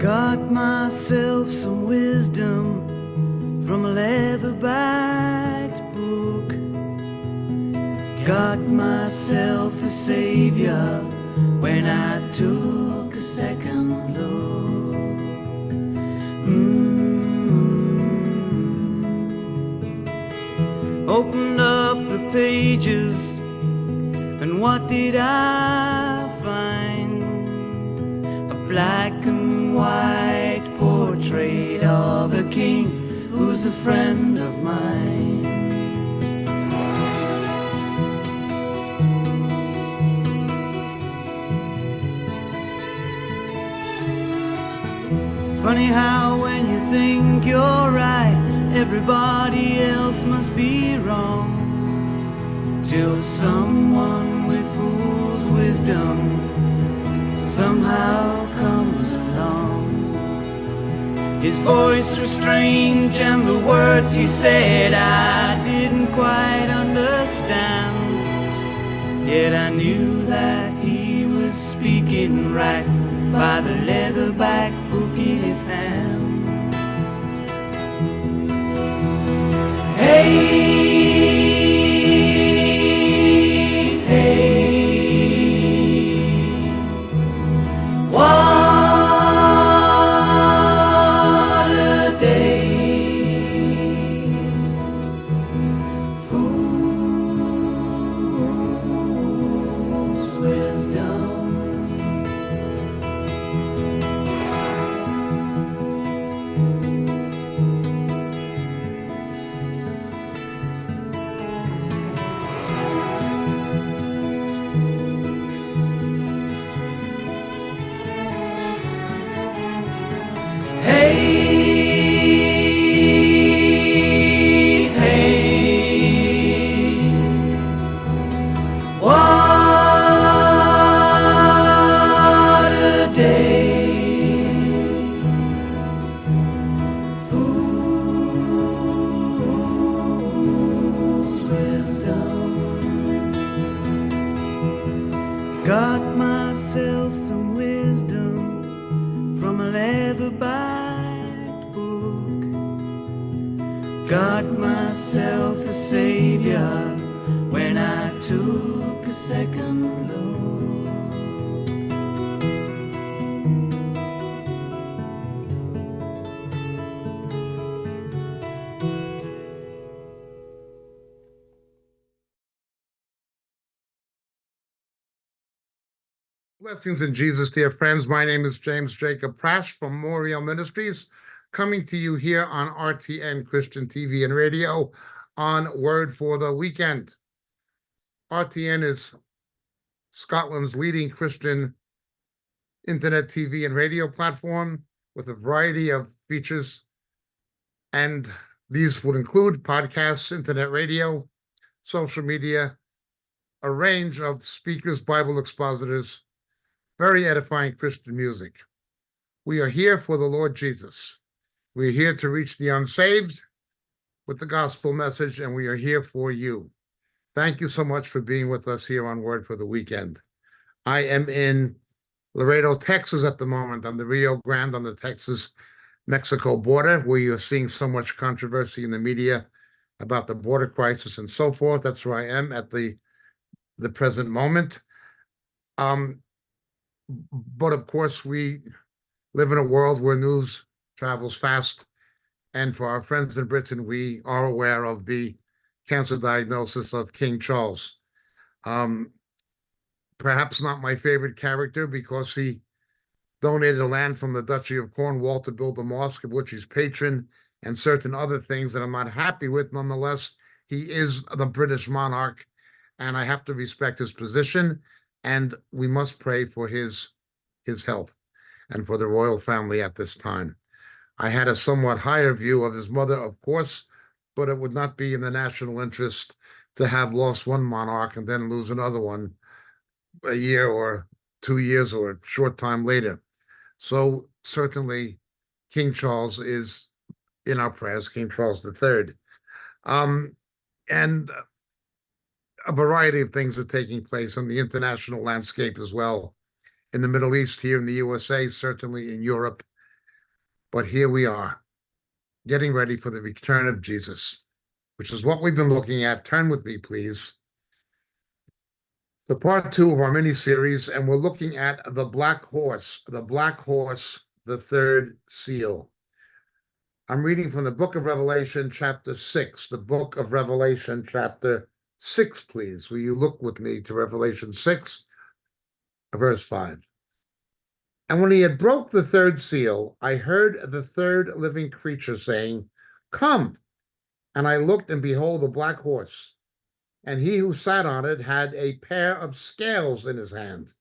Got myself some wisdom from a leather-backed book. Got myself a savior when I took a second look. Opened up the pages, and what did I find? A black and white portrait of a king who's a friend of mine. Funny how when you think you're right, everybody else must be wrong, till someone with fool's wisdom somehow comes along. His voice was strange and the words he said I didn't quite understand, yet I knew that he was speaking right by the leatherback book in his hand. Hey, what a day, fool's wisdom. Got myself some wisdom from a leather-backed book. Got myself a savior when I took a second look. Blessings in Jesus, dear friends. My name is James Jacob Prasch from Moriel Ministries, coming to you here on RTN Christian TV and Radio on Word for the Weekend. RTN is Scotland's leading Christian internet TV and radio platform with a variety of features, and these would include podcasts, internet radio, social media, a range of speakers, Bible expositors, very edifying Christian music. We are here for the Lord Jesus. We are here to reach the unsaved with the gospel message, and we are here for you. Thank you so much for being with us here on Word for the Weekend. I am in Laredo, Texas at the moment, on the Rio Grande, on the Texas-Mexico border, where you're seeing so much controversy in the media about the border crisis and so forth. That's where I am at the present moment. But of course, we live in a world where news travels fast. And for our friends in Britain, we are aware of the cancer diagnosis of King Charles. Perhaps not my favorite character, because he donated land from the Duchy of Cornwall to build a mosque, of which he's patron, and certain other things that I'm not happy with. Nonetheless, he is the British monarch, and I have to respect his position, and we must pray for his health and for the royal family at this time. I had a somewhat higher view of his mother, of course, but it would not be in the national interest to have lost one monarch and then lose another one a year or 2 years or a short time later. So certainly King Charles is in our prayers, King Charles III. And a variety of things are taking place on the international landscape as well, in the Middle East, here in the USA, certainly in Europe But here we are, getting ready for the return of Jesus, which is what we've been looking at. Turn with me, please, to part 2 of our mini-series, and we're looking at the black horse, the third seal. I'm reading from the book of Revelation, chapter 6, the book of Revelation, chapter 6, please. Will you look with me to Revelation 6, verse 5? And when he had broke the third seal, I heard the third living creature saying, "Come." And I looked, and behold, a black horse. And he who sat on it had a pair of scales in his hand.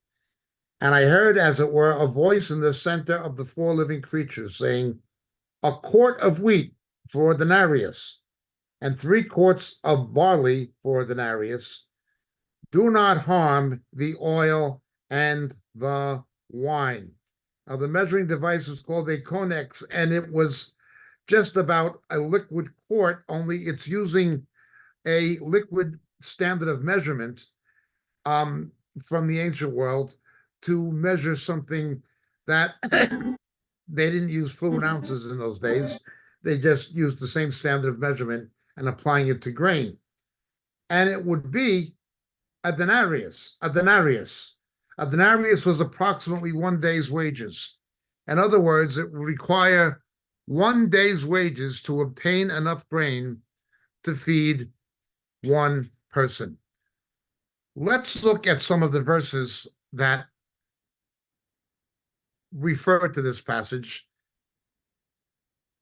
And I heard, as it were, a voice in the center of the 4 living creatures saying, "A quart of wheat for a denarius, and 3 quarts of barley for a denarius. Do not harm the oil and the wine." Now, the measuring device is called a conex, and it was just about a liquid quart, only it's using a liquid standard of measurement from the ancient world to measure something that they didn't use fluid ounces in those days. They just used the same standard of measurement and applying it to grain. And it would be a denarius. A denarius was approximately 1 day's wages. In other words, it would require 1 day's wages to obtain enough grain to feed 1 person. Let's look at some of the verses that refer to this passage.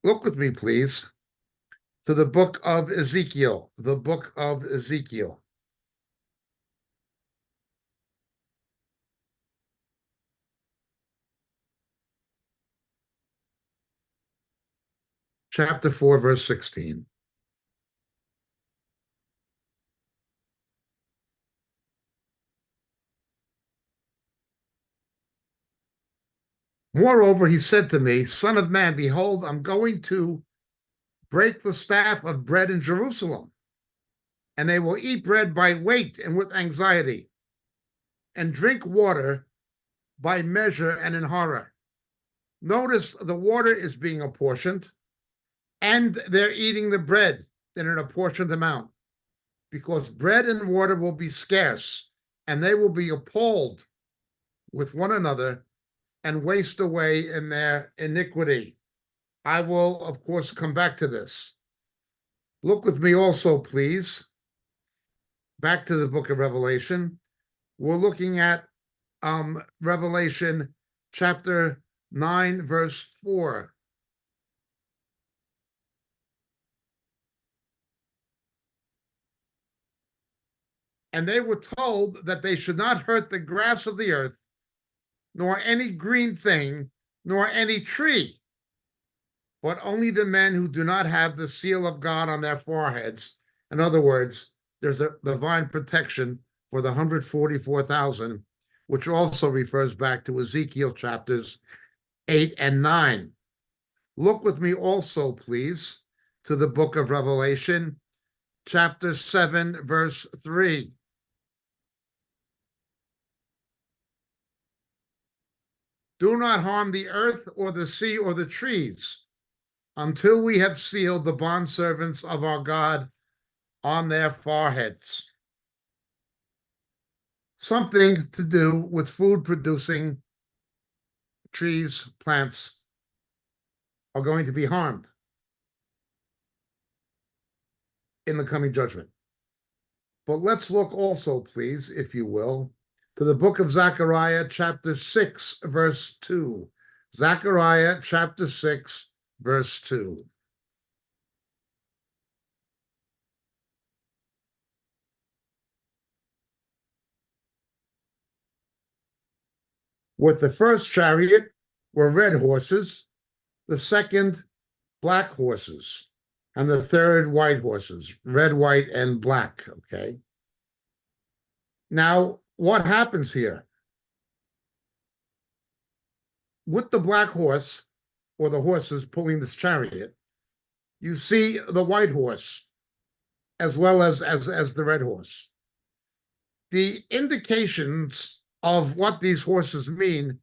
Look with me, please, to the book of Ezekiel, chapter 4, verse 16. Moreover, he said to me, "Son of man, behold, I'm going to break the staff of bread in Jerusalem, and they will eat bread by weight and with anxiety, and drink water by measure and in horror." Notice the water is being apportioned, and they're eating the bread in an apportioned amount, because bread and water will be scarce, and they will be appalled with one another and waste away in their iniquity. I will, of course, come back to this. Look with me also, please, back to the book of Revelation. We're looking at Revelation chapter 9, verse 4. And they were told that they should not hurt the grass of the earth, nor any green thing, nor any tree, but only the men who do not have the seal of God on their foreheads. In other words, there's a divine protection for the 144,000, which also refers back to Ezekiel chapters 8 and 9. Look with me also, please, to the book of Revelation, chapter 7, verse 3. Do not harm the earth or the sea or the trees until we have sealed the bondservants of our God on their foreheads. Something to do with food-producing trees, plants are going to be harmed in the coming judgment. But let's look also, please, if you will, to the book of Zechariah, chapter 6, verse 2. Zechariah, chapter 6, verse 2. With the first chariot were red horses, the second black horses, and the third white horses, red, white, and black, okay? Now, what happens here? With the black horse, or the horses pulling this chariot, you see the white horse as well as the red horse. The indications of what these horses mean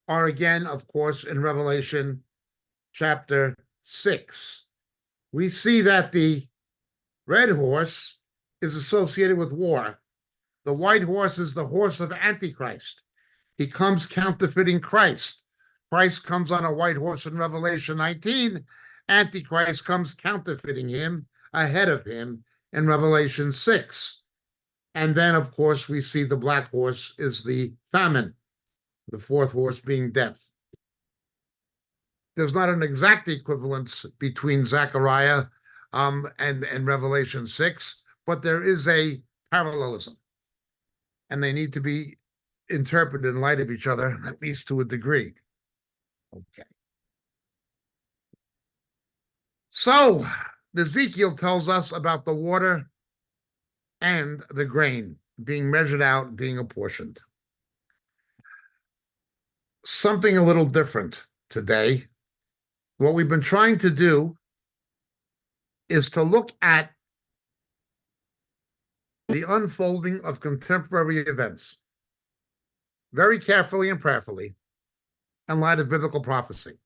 are, again, of course, in Revelation chapter 6. We see that the red horse is associated with war. The white horse is the horse of Antichrist. He comes counterfeiting Christ. Christ comes on a white horse in Revelation 19. Antichrist comes counterfeiting him, ahead of him in Revelation 6. And then, of course, we see the black horse is the famine, the fourth horse being death. There's not an exact equivalence between Zechariah and Revelation 6, but there is a parallelism. And they need to be interpreted in light of each other, at least to a degree. Okay. So Ezekiel tells us about the water and the grain being measured out, being apportioned. Something a little different today. What we've been trying to do is to look at the unfolding of contemporary events very carefully and prayerfully in light of biblical prophecy.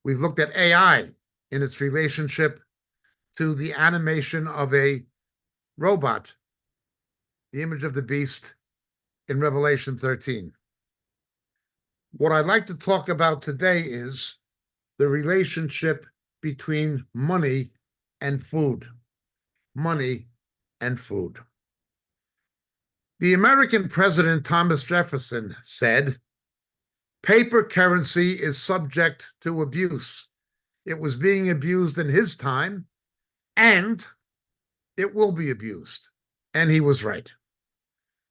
We've looked at AI in its relationship to the animation of a robot, the image of the beast in Revelation 13. What I'd like to talk about today is the relationship between money and food. Money and food. The American president Thomas Jefferson said, "Paper currency is subject to abuse. It was being abused in his time, and it will be abused." And he was right.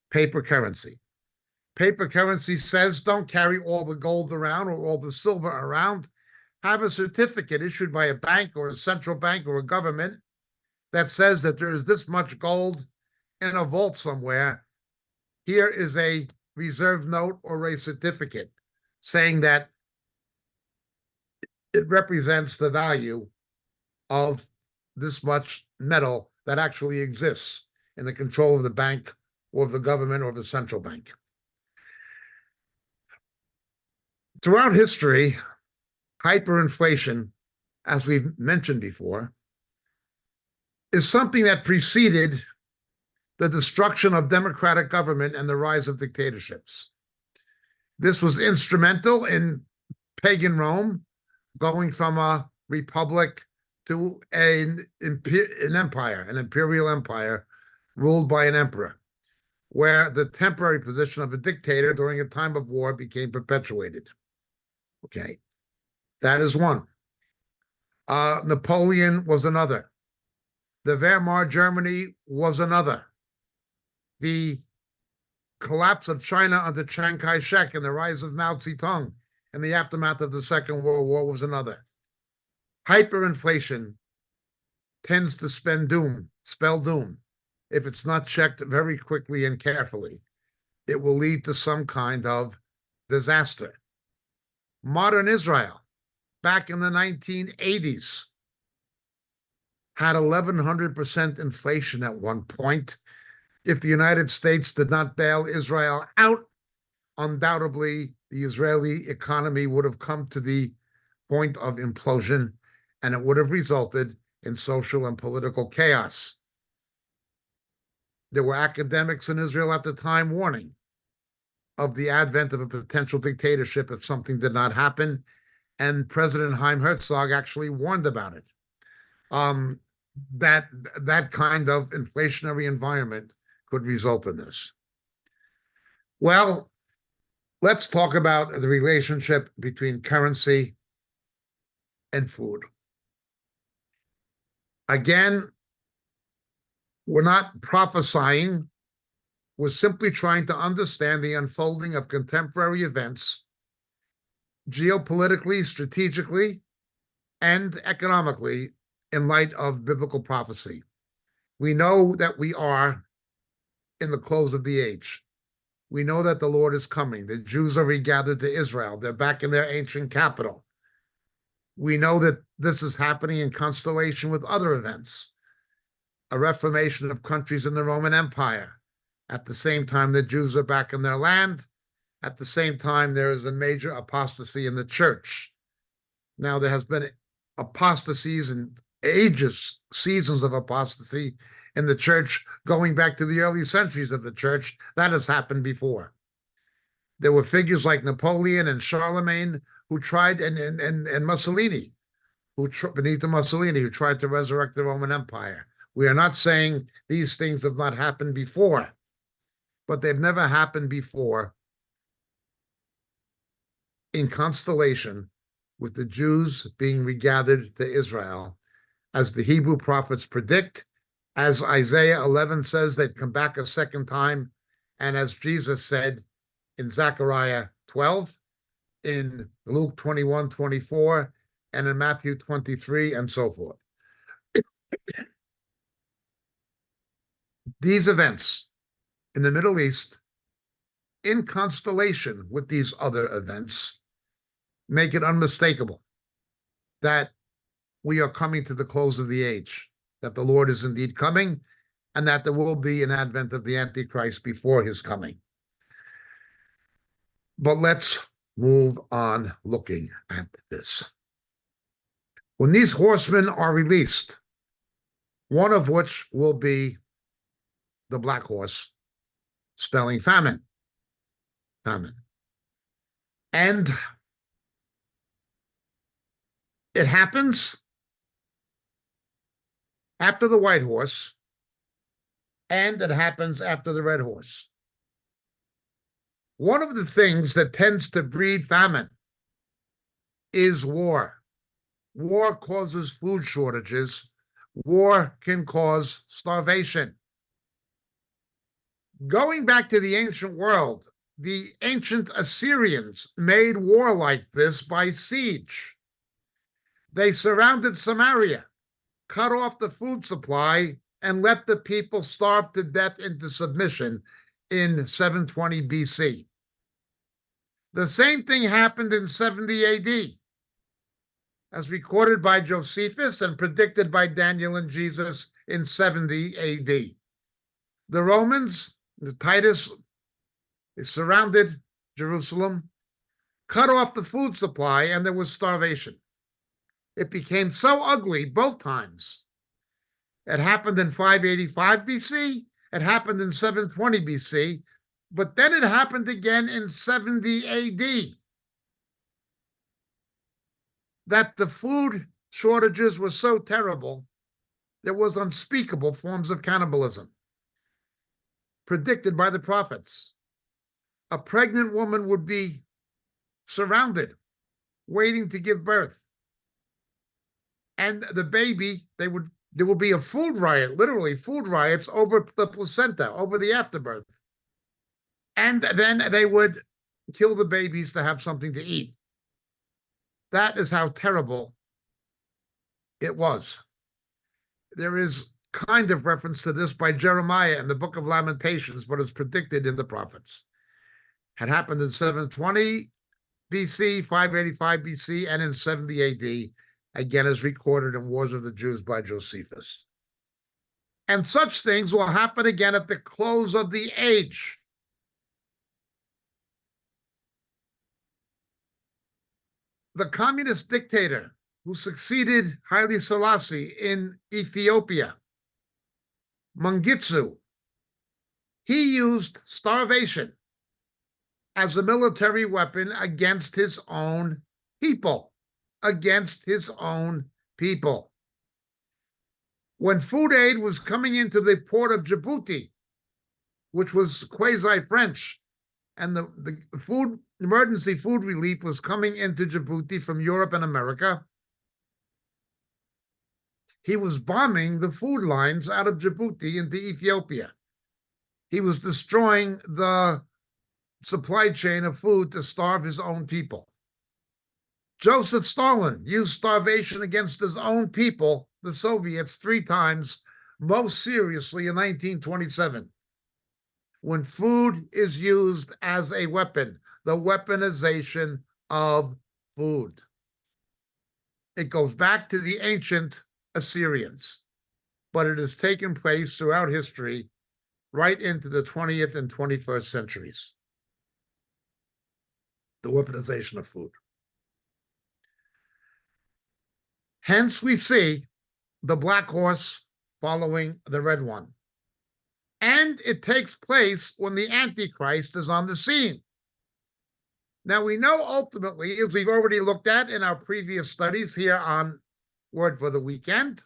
Paper currency. Paper currency says don't carry all the gold around or all the silver around. Have a certificate issued by a bank or a central bank or a government that says that there is this much gold in a vault somewhere. Here is a reserve note or a certificate saying that it represents the value of this much metal that actually exists in the control of the bank or of the government or the central bank. Throughout history, hyperinflation, as we've mentioned before, is something that preceded the destruction of democratic government and the rise of dictatorships. This was instrumental in pagan Rome, going from a republic to an empire, an imperial empire ruled by an emperor, where the temporary position of a dictator during a time of war became perpetuated. Okay, that is one. Napoleon was another. The Weimar Germany was another. The collapse of China under Chiang Kai-shek and the rise of Mao Zedong and the aftermath of the Second World War was another. Hyperinflation tends to spell doom. If it's not checked very quickly and carefully, it will lead to some kind of disaster. Modern Israel, back in the 1980s, had 1,100% inflation at one point. If the United States did not bail Israel out, undoubtedly the Israeli economy would have come to the point of implosion, and it would have resulted in social and political chaos. There were academics in Israel at the time warning of the advent of a potential dictatorship if something did not happen, and President Chaim Herzog actually warned about it. That kind of inflationary environment could result in this. Well, let's talk about the relationship between currency and food. Again, we're not prophesying. We're simply trying to understand the unfolding of contemporary events, geopolitically, strategically, and economically in light of biblical prophecy. We know that we are in the close of the age. We know that the Lord is coming. The Jews are regathered to Israel. They're back in their ancient capital. We know that this is happening in constellation with other events. A reformation of countries in the Roman Empire. At the same time, the Jews are back in their land. At the same time, there is a major apostasy in the church. Now, there has been apostasies and ages, seasons of apostasy in the church, going back to the early centuries of the church. That has happened before. There were figures like Napoleon and Charlemagne who tried, and Mussolini, Benito Mussolini, who tried to resurrect the Roman Empire. We are not saying these things have not happened before, but they've never happened before in constellation with the Jews being regathered to Israel, as the Hebrew prophets predict, as Isaiah 11 says they'd come back a second time, and as Jesus said in Zechariah 12, in Luke 21:24, and in Matthew 23, and so forth. These events in the Middle East, in constellation with these other events, make it unmistakable that we are coming to the close of the age, that the Lord is indeed coming, and that there will be an advent of the Antichrist before his coming. But let's move on looking at this. When these horsemen are released, one of which will be the black horse, spelling famine. Famine. And it happens after the white horse, and it happens after the red horse. One of the things that tends to breed famine is war. War causes food shortages. War can cause starvation. Going back to the ancient world, the ancient Assyrians made war like this by siege. They surrounded Samaria, cut off the food supply, and let the people starve to death into submission in 720 BC. The same thing happened in 70 AD, as recorded by Josephus and predicted by Daniel and Jesus in 70 AD. The Romans, Titus, surrounded Jerusalem, cut off the food supply, and there was starvation. It became so ugly both times. It happened in 585 BC, it happened in 720 BC, but then it happened again in 70 AD. That the food shortages were so terrible, there was unspeakable forms of cannibalism, predicted by the prophets. A pregnant woman would be surrounded, waiting to give birth. And the baby, there will be a food riot, literally food riots over the placenta, over the afterbirth. And then they would kill the babies to have something to eat. That is how terrible it was. There is kind of reference to this by Jeremiah in the book of Lamentations, but it's predicted in the prophets. Had happened in 720 BC, 585 BC, and in 70 AD, again as recorded in Wars of the Jews by Josephus. And such things will happen again at the close of the age. The communist dictator who succeeded Haile Selassie in Ethiopia, Mengistu, he used starvation as a military weapon against his own people. Against his own people. When food aid was coming into the port of Djibouti, which was quasi-French, and the emergency food relief was coming into Djibouti from Europe and America, he was bombing the food lines out of Djibouti into Ethiopia. He was destroying the supply chain of food to starve his own people. Joseph Stalin used starvation against his own people, the Soviets, 3 times, most seriously in 1927. When food is used as a weapon, the weaponization of food. It goes back to the ancient Assyrians, but it has taken place throughout history, right into the 20th and 21st centuries. The weaponization of food. Hence, we see the black horse following the red one. And it takes place when the Antichrist is on the scene. Now, we know ultimately, as we've already looked at in our previous studies here on Word for the Weekend,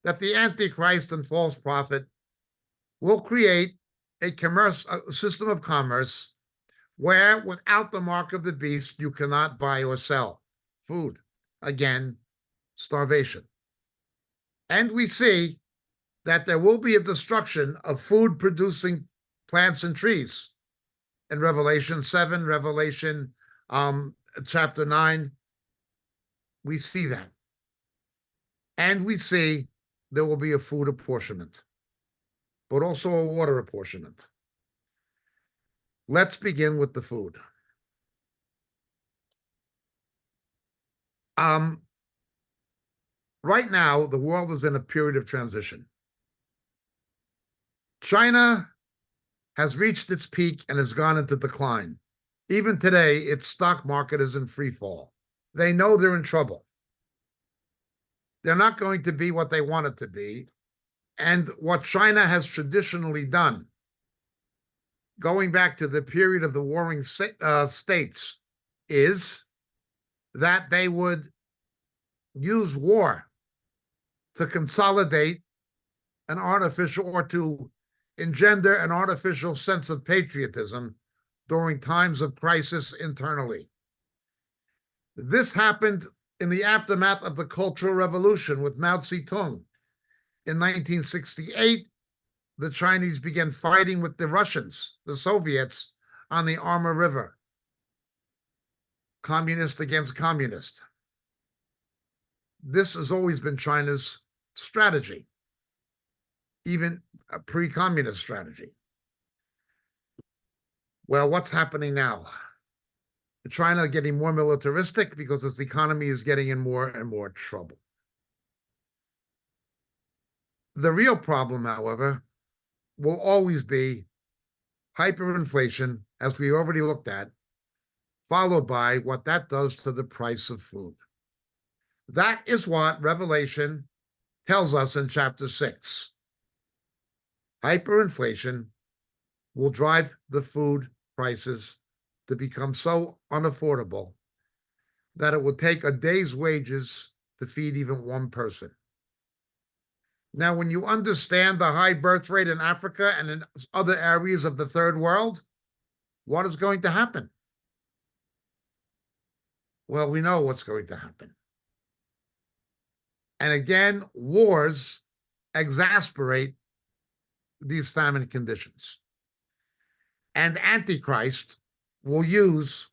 that the Antichrist and false prophet will create a system of commerce where, without the mark of the beast, you cannot buy or sell food. Again, starvation. And we see that there will be a destruction of food-producing plants and trees. In Revelation 7, Revelation chapter 9, we see that. And we see there will be a food apportionment, but also a water apportionment. Let's begin with the food. Right now, the world is in a period of transition. China has reached its peak and has gone into decline. Even today, its stock market is in free fall. They know they're in trouble. They're not going to be what they want it to be. And what China has traditionally done, going back to the period of the warring states, is that they would use war to consolidate an artificial, or to engender an artificial sense of patriotism during times of crisis internally. This happened in the aftermath of the Cultural Revolution with Mao Zedong. In 1968, the Chinese began fighting with the Russians, the Soviets, on the Amur River. Communist against communist. This has always been China's strategy, even a pre-communist strategy. Well, what's happening now? China getting more militaristic because its economy is getting in more and more trouble. The real problem, however, will always be hyperinflation, as we already looked at, followed by what that does to the price of food. That is what Revelation tells us in chapter 6. Hyperinflation will drive the food prices to become so unaffordable that it will take a day's wages to feed even one person. Now, when you understand the high birth rate in Africa and in other areas of the third world, what is going to happen? Well, we know what's going to happen. And again, wars exasperate these famine conditions. And Antichrist will use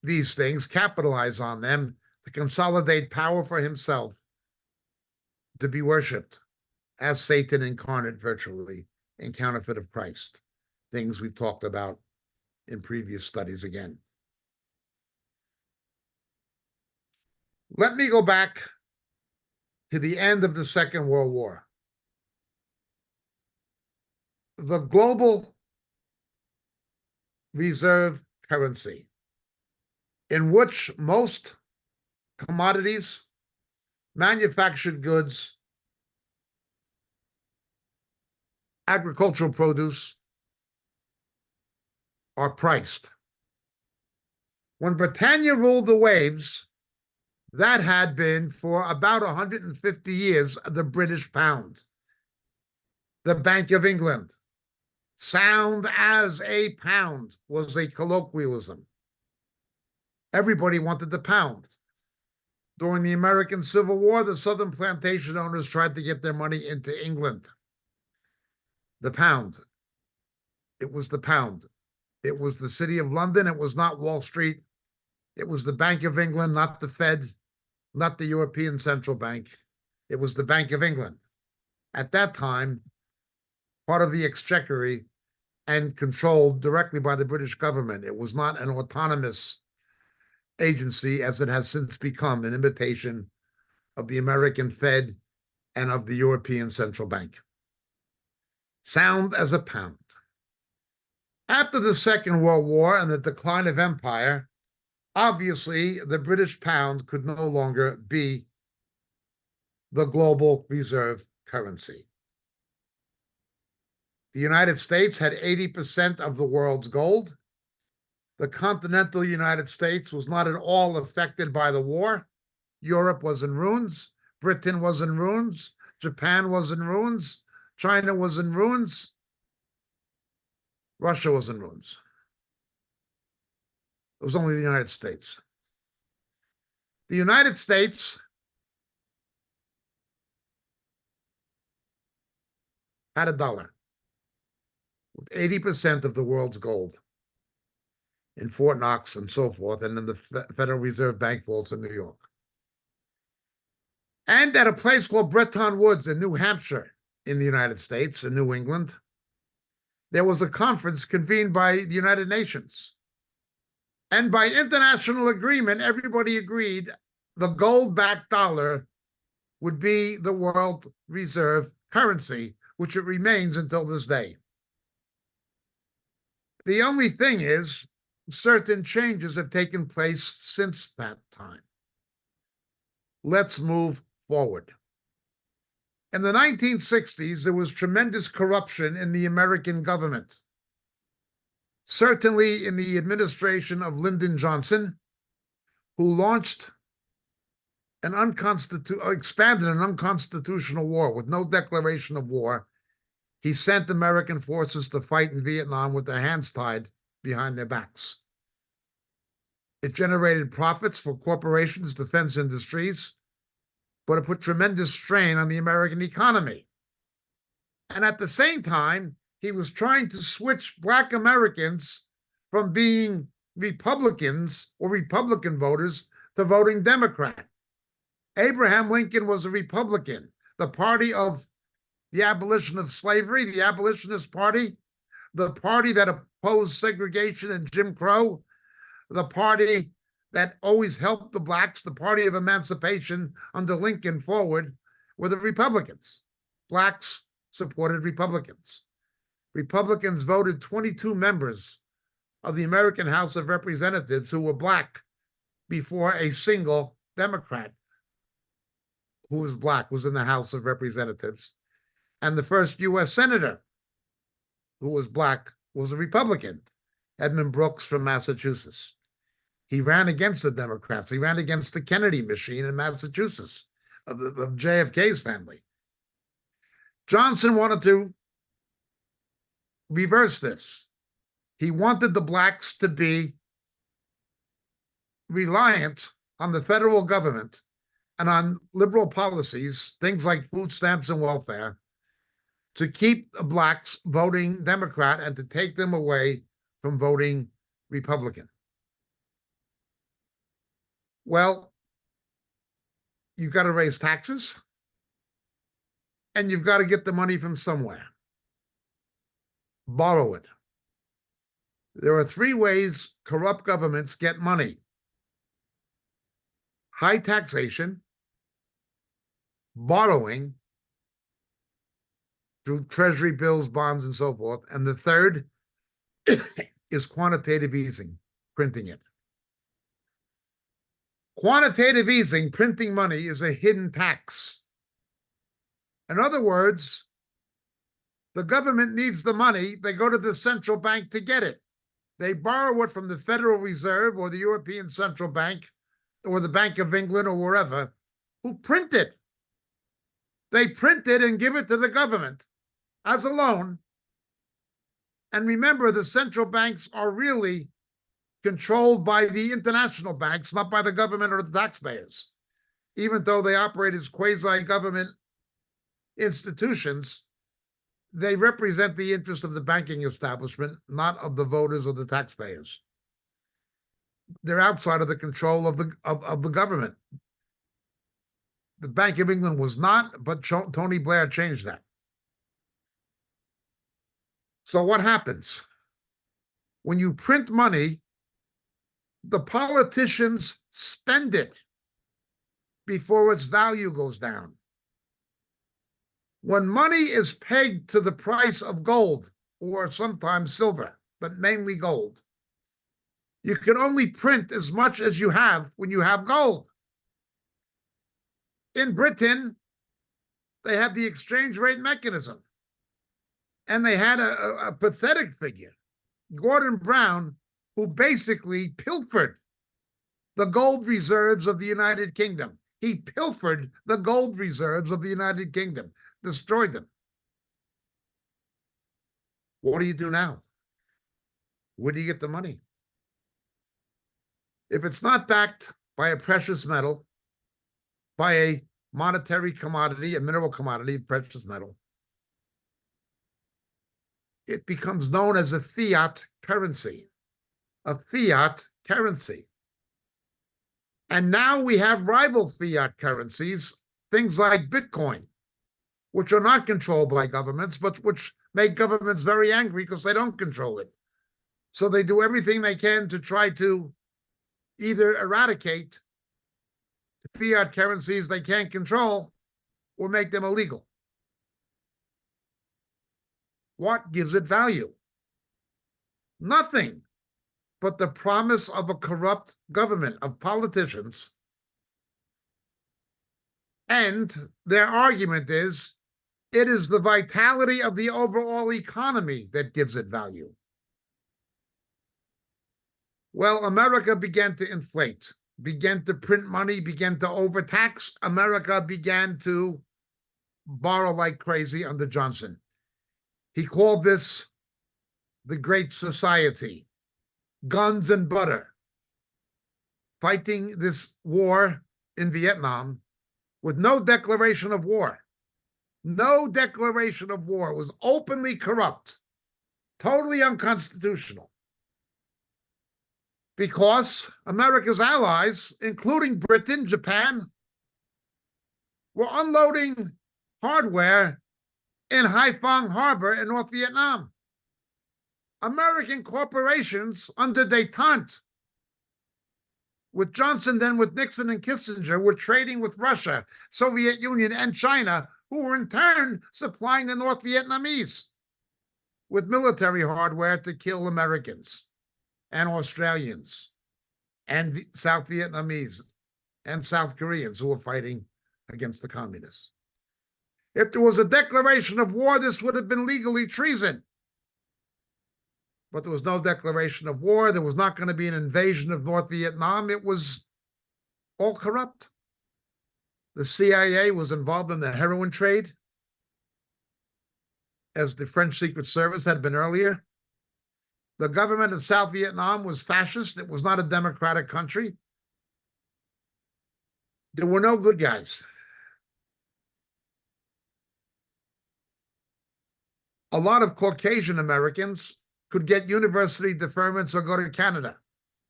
these things, capitalize on them, to consolidate power for himself, to be worshipped as Satan incarnate virtually, in counterfeit of Christ. Things we've talked about in previous studies again. Let me go back to the end of the Second World War. The global reserve currency, in which most commodities, manufactured goods, agricultural produce are priced. When Britannia ruled the waves, that had been for about 150 years the British pound. The Bank of England, sound as a pound, was a colloquialism. Everybody wanted the pound. During the American Civil War, the Southern plantation owners tried to get their money into England. The pound. It was the pound. It was the City of London. It was not Wall Street. It was the Bank of England, not the Fed, not the European Central Bank. It was the Bank of England. At that time, part of the exchequer and controlled directly by the British government. It was not an autonomous agency, as it has since become, an imitation of the American Fed and of the European Central Bank. Sound as a pound. After the Second World War and the decline of empire, Obviously, the British pound could no longer be the global reserve currency. The United States had 80% of the world's gold. The continental United States was not at all affected by the war. Europe was in ruins. Britain was in ruins. Japan was in ruins. China was in ruins. Russia was in ruins. It was only the United States. The United States had a dollar with 80% of the world's gold in Fort Knox and so forth, and in the Federal Reserve Bank vaults in New York. And at a place called Bretton Woods in New Hampshire in the United States, in New England, there was a conference convened by the United Nations. And by international agreement, everybody agreed the gold-backed dollar would be the world reserve currency, which it remains until this day. The only thing is, certain changes have taken place since that time. Let's move forward. In the 1960s, there was tremendous corruption in the American government. Certainly in the administration of Lyndon Johnson, who launched expanded an unconstitutional war with no declaration of war. He sent American forces to fight in Vietnam with their hands tied behind their backs. It generated profits for corporations, defense industries, but it put tremendous strain on the American economy. And at the same time, he was trying to switch Black Americans from being Republicans or Republican voters to voting Democrat. Abraham Lincoln was a Republican, the party of the abolition of slavery, the Abolitionist Party, the party that opposed segregation and Jim Crow, the party that always helped the blacks, the party of emancipation under Lincoln forward, were the Republicans. Blacks supported Republicans. Republicans voted 22 members of the American House of Representatives who were Black before a single Democrat who was Black was in the House of Representatives. And the first U.S. Senator who was Black was a Republican, Edmund Brooks from Massachusetts. He ran against the Democrats. He ran against the Kennedy machine in Massachusetts of JFK's family. Johnson wanted to reverse this. He wanted the blacks to be reliant on the federal government and on liberal policies, things like food stamps and welfare, to keep the blacks voting Democrat and to take them away from voting Republican. Well, you've got to raise taxes, and you've got to get the money from somewhere. Borrow it. There are three ways corrupt governments get money: high taxation, borrowing through treasury bills, bonds, and so forth, and the third is quantitative easing, printing it. Quantitative easing, printing money, is a hidden tax. In other words, the government needs the money. They go to the central bank to get it. They borrow it from the Federal Reserve or the European Central Bank or the Bank of England or wherever, who print it. They print it and give it to the government as a loan. And remember, the central banks are really controlled by the international banks, not by the government or the taxpayers. Even though they operate as quasi-government institutions, they represent the interest of the banking establishment, not of the voters or the taxpayers. They're outside of the control of the government. The Bank of England was not, but Tony Blair changed that. So what happens? When you print money, the politicians spend it before its value goes down. When money is pegged to the price of gold, or sometimes silver, but mainly gold, You can only print as much as you have when you have gold. In Britain, they had the exchange rate mechanism. And they had a pathetic figure, Gordon Brown, who basically pilfered the gold reserves of the United Kingdom. He pilfered the gold reserves of the United Kingdom, destroyed them. What do you do now? Where do you get the money? If it's not backed by a precious metal, by a monetary commodity, a mineral commodity, precious metal, it becomes known as a fiat currency. A fiat currency. And now we have rival fiat currencies, things like Bitcoin, which are not controlled by governments, but which make governments very angry because they don't control it. So they do everything they can to try to either eradicate the fiat currencies they can't control or make them illegal. What gives it value? Nothing but the promise of a corrupt government, of politicians. And their argument is, it is the vitality of the overall economy that gives it value. Well, America began to inflate, began to print money, began to overtax. America began to borrow like crazy under Johnson. He called this the Great Society, guns and butter, fighting this war in Vietnam with no declaration of war. No declaration of war. It was openly corrupt, totally unconstitutional. Because America's allies, including Britain, Japan, were unloading hardware in Haiphong Harbor in North Vietnam. American corporations under détente with Johnson, then with Nixon and Kissinger, were trading with Russia, Soviet Union, and China, who were in turn supplying the North Vietnamese with military hardware to kill Americans and Australians and South Vietnamese and South Koreans who were fighting against the communists. If there was a declaration of war, this would have been legally treason. But there was no declaration of war. There was not going to be an invasion of North Vietnam. It was all corrupt. The CIA was involved in the heroin trade, as the French Secret Service had been earlier. The government of South Vietnam was fascist. It was not a democratic country. There were no good guys. A lot of Caucasian Americans could get university deferments or go to Canada.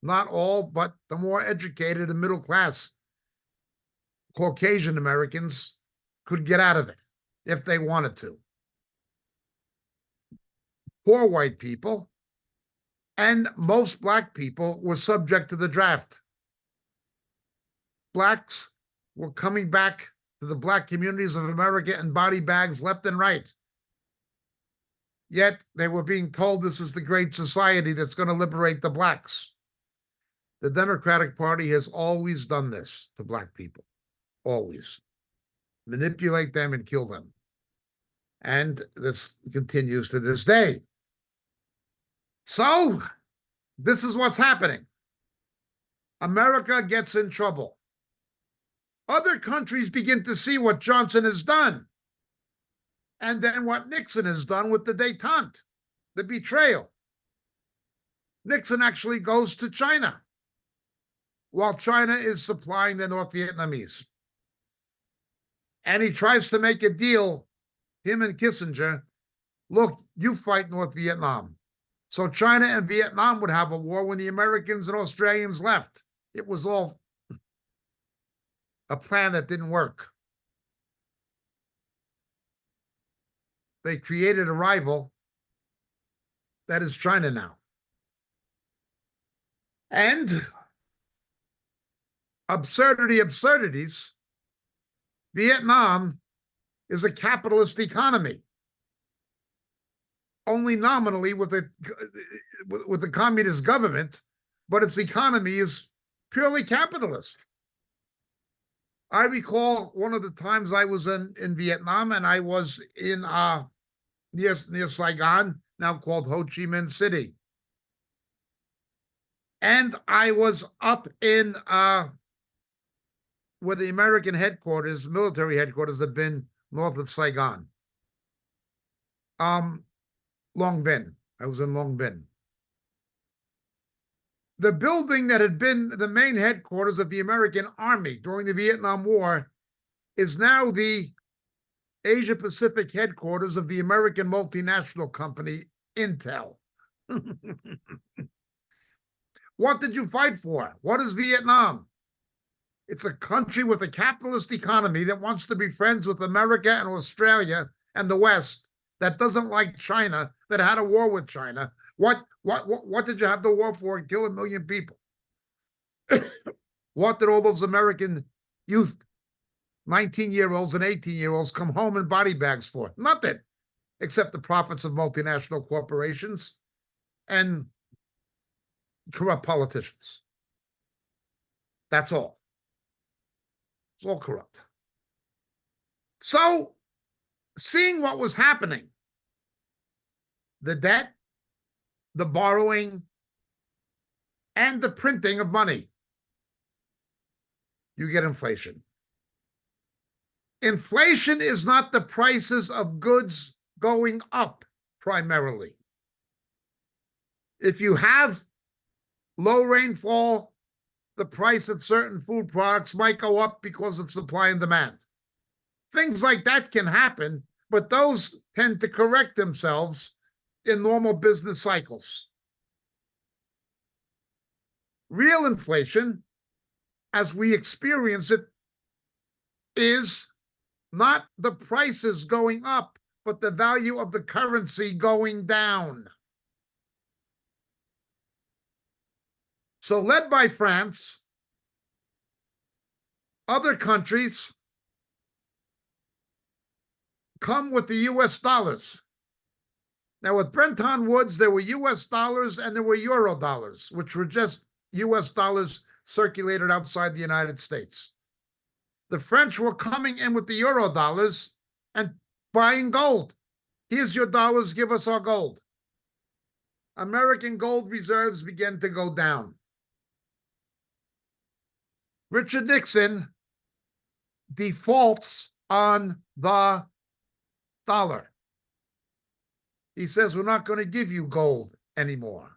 Not all, but the more educated and middle class Caucasian Americans could get out of it if they wanted to. Poor white people and most black people were subject to the draft. Blacks were coming back to the black communities of America in body bags left and right. Yet they were being told this is the great society that's going to liberate the blacks. The Democratic Party has always done this to black people. Always. Manipulate them and kill them. And this continues to this day. So, this is what's happening. America gets in trouble. Other countries begin to see what Johnson has done. And then what Nixon has done with the détente, the betrayal. Nixon actually goes to China while China is supplying the North Vietnamese. And he tries to make a deal, him and Kissinger, look, you fight North Vietnam. So China and Vietnam would have a war when the Americans and Australians left. It was all a plan that didn't work. They created a rival that is China now. And absurdities, Vietnam is a capitalist economy. Only nominally with the communist government, but its economy is purely capitalist. I recall one of the times I was in Vietnam, and I was in near Saigon, now called Ho Chi Minh City. And I was up in where the American headquarters, military headquarters, have been north of Saigon. Long Binh. I was in Long Binh. The building that had been the main headquarters of the American Army during the Vietnam War is now the Asia Pacific headquarters of the American multinational company, Intel. What did you fight for? What is Vietnam? It's a country with a capitalist economy that wants to be friends with America and Australia and the West, that doesn't like China, that had a war with China. What did you have the war for and kill 1 million people? What did all those American youth, 19-year-olds and 18-year-olds, come home in body bags for? Nothing, except the profits of multinational corporations and corrupt politicians. That's all. It's all corrupt. So, seeing what was happening, the debt, the borrowing, and the printing of money, you get inflation. Inflation is not the prices of goods going up primarily. If you have low rainfall, the price of certain food products might go up because of supply and demand. Things like that can happen, but those tend to correct themselves in normal business cycles. Real inflation, as we experience it, is not the prices going up, but the value of the currency going down. So, led by France, other countries come with the US dollars. Now, with Bretton Woods, there were US dollars and there were Euro dollars, which were just US dollars circulated outside the United States. The French were coming in with the Euro dollars and buying gold. Here's your dollars, give us our gold. American gold reserves began to go down. Richard Nixon defaults on the dollar. He says, we're not going to give you gold anymore.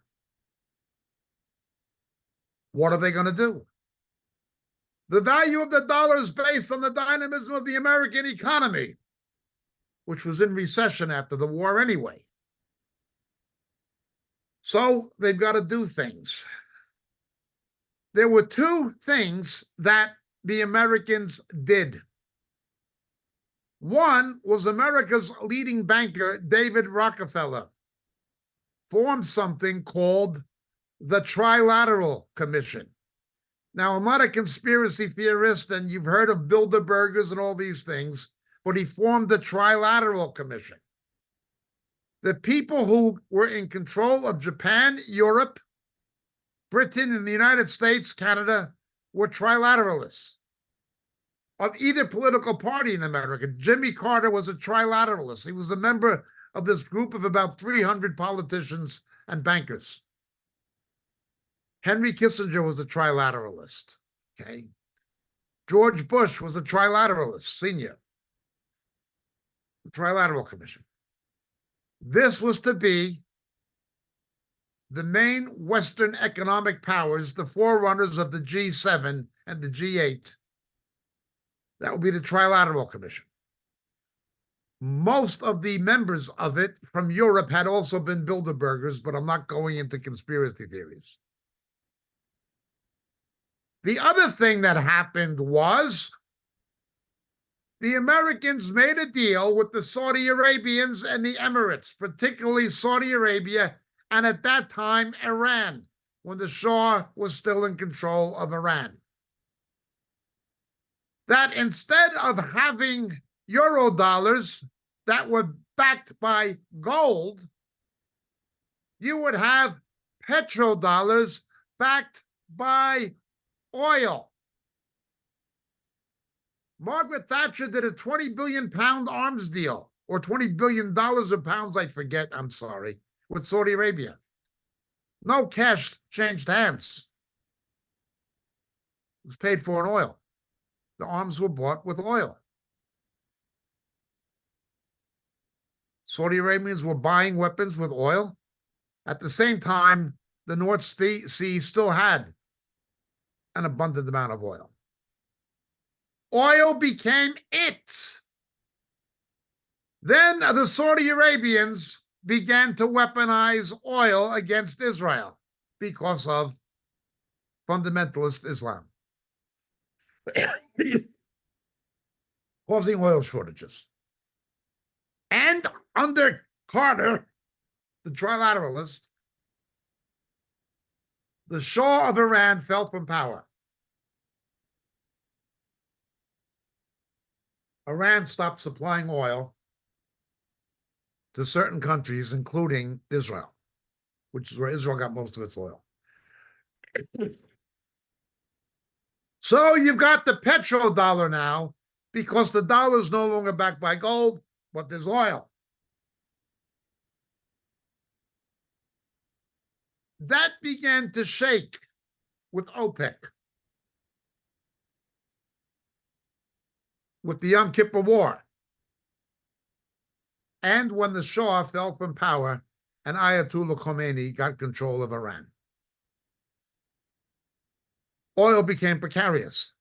What are they going to do? The value of the dollar is based on the dynamism of the American economy, which was in recession after the war anyway. So they've got to do things. There were two things that the Americans did. One was America's leading banker, David Rockefeller, formed something called the Trilateral Commission. Now, I'm not a conspiracy theorist, and you've heard of Bilderbergers and all these things, but he formed the Trilateral Commission. The people who were in control of Japan, Europe, Britain, and the United States, Canada, were trilateralists of either political party in America. Jimmy Carter was a trilateralist. He was a member of this group of about 300 politicians and bankers. Henry Kissinger was a trilateralist. Okay. George Bush was a trilateralist, senior. The Trilateral Commission. This was to be the main Western economic powers, the forerunners of the G7 and the G8. That would be the Trilateral Commission. Most of the members of it from Europe had also been Bilderbergers, but I'm not going into conspiracy theories. The other thing that happened was the Americans made a deal with the Saudi Arabians and the Emirates, particularly Saudi Arabia, and at that time, Iran, when the Shah was still in control of Iran. That instead of having Euro dollars that were backed by gold, you would have petrodollars backed by oil. Margaret Thatcher did a 20 billion pound arms deal, or $20 billion or pounds, I forget, I'm sorry, with Saudi Arabia. No cash changed hands. It was paid for in oil. The arms were bought with oil. Saudi Arabians were buying weapons with oil. At the same time, the North Sea still had an abundant amount of oil. Oil became it. Then the Saudi Arabians began to weaponize oil against Israel because of fundamentalist Islam, causing oil shortages. And under Carter, the trilateralist, the Shah of Iran fell from power. Iran stopped supplying oil to certain countries, including Israel, which is where Israel got most of its oil. So you've got the petrodollar now, because the dollar is no longer backed by gold, but there's oil. That began to shake with OPEC, with the Yom Kippur War, and when the Shah fell from power and Ayatollah Khomeini got control of Iran. Oil became precarious.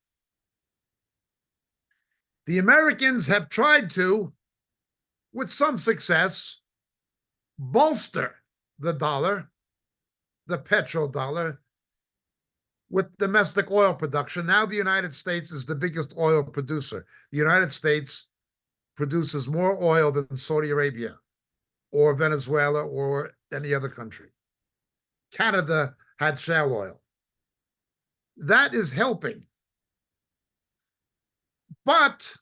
The Americans have tried to, with some success, bolster the dollar, the petrodollar, with domestic oil production. Now the United States is the biggest oil producer. The United States produces more oil than Saudi Arabia or Venezuela or any other country. Canada had shale oil. That is helping. But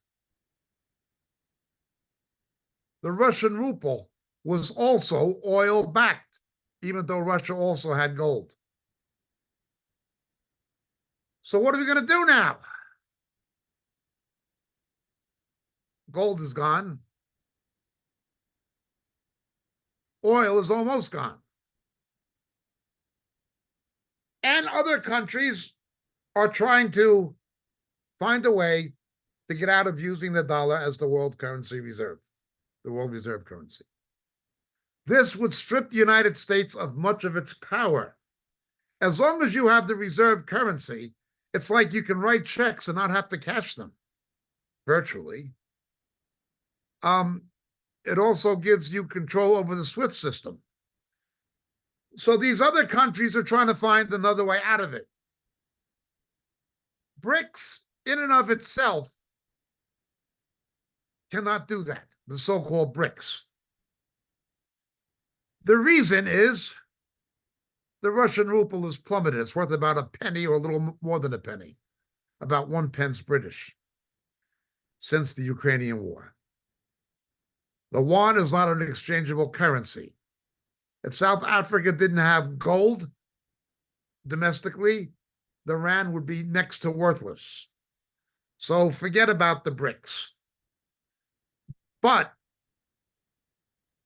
the Russian ruble was also oil-backed, even though Russia also had gold. So what are we going to do now? Gold is gone. Oil is almost gone. And other countries are trying to find a way to get out of using the dollar as the world currency reserve, the world reserve currency. This would strip the United States of much of its power. As long as you have the reserve currency, it's like you can write checks and not have to cash them, virtually. It also gives you control over the SWIFT system. So these other countries are trying to find another way out of it. BRICS, in and of itself, cannot do that, the so-called BRICS. The reason is the Russian ruble has plummeted. It's worth about a penny or a little more than a penny, about 1 pence British, since the Ukrainian war. The yuan is not an exchangeable currency. If South Africa didn't have gold domestically, the rand would be next to worthless. So forget about the BRICS. But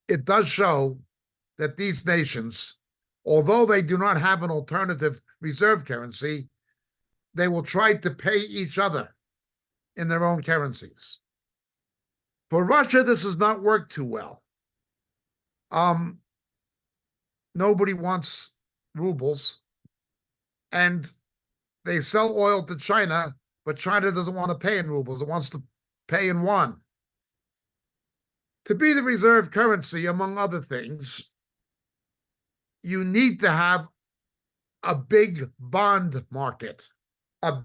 it does show that these nations, although they do not have an alternative reserve currency, they will try to pay each other in their own currencies. For Russia, this has not worked too well. Nobody wants rubles, and they sell oil to China, but China doesn't want to pay in rubles. It wants to pay in yuan. To be the reserve currency, among other things, you need to have a big bond market, and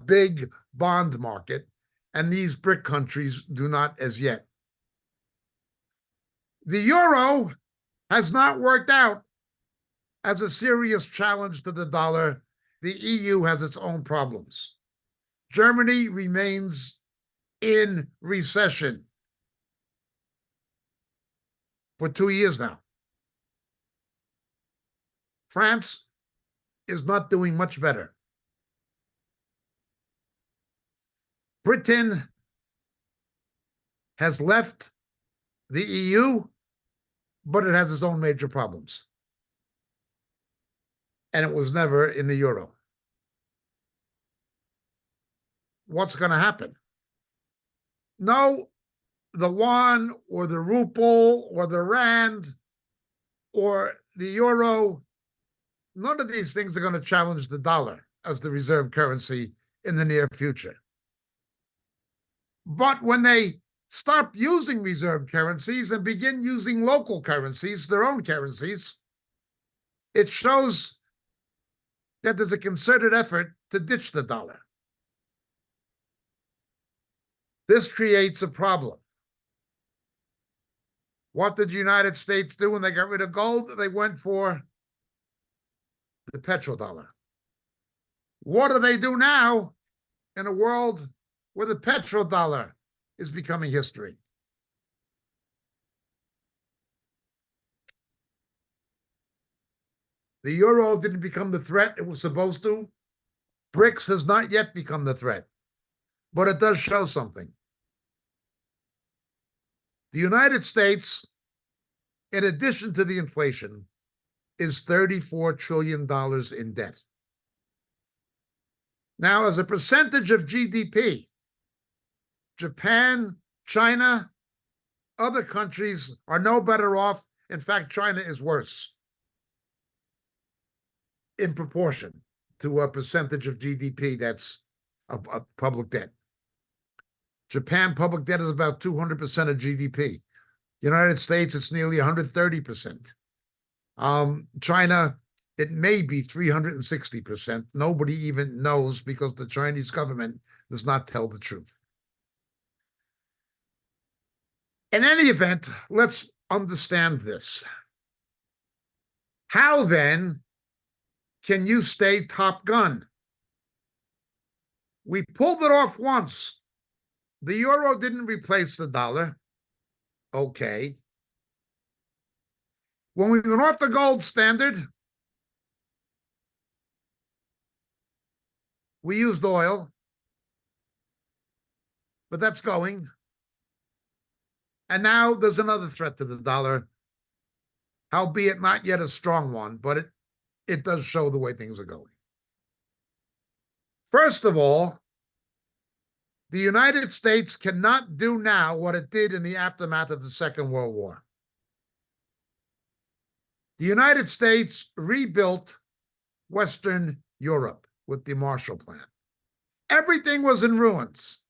these BRIC countries do not as yet. The euro has not worked out as a serious challenge to the dollar. The EU has its own problems. Germany remains in recession for 2 years now. France is not doing much better. Britain has left the EU, but it has its own major problems. And it was never in the euro. What's going to happen? No, the yuan or the ruble or the rand or the euro, none of these things are going to challenge the dollar as the reserve currency in the near future. But when they stop using reserve currencies and begin using local currencies, their own currencies, it shows that there's a concerted effort to ditch the dollar. This creates a problem. What did the United States do when they got rid of gold? They went for the petrodollar. What do they do now in a world where the petrodollar is becoming history? The euro didn't become the threat it was supposed to. BRICS has not yet become the threat, but it does show something. The United States, in addition to the inflation, is $34 trillion in debt. Now, as a percentage of GDP, Japan, China, other countries are no better off. In fact, China is worse in proportion to a percentage of GDP that's of public debt. Japan public debt is about 200% of GDP. United States, it's nearly 130%. China, it may be 360%. Nobody even knows because the Chinese government does not tell the truth. In any event, let's understand this. How then can you stay top gun? We pulled it off once. The euro didn't replace the dollar. Okay. When we went off the gold standard, we used oil, but that's going. And now there's another threat to the dollar, albeit not yet a strong one, but it does show the way things are going. First of all, the United States cannot do now what it did in the aftermath of the Second World War. The United States rebuilt Western Europe with the Marshall Plan. Everything was in ruins.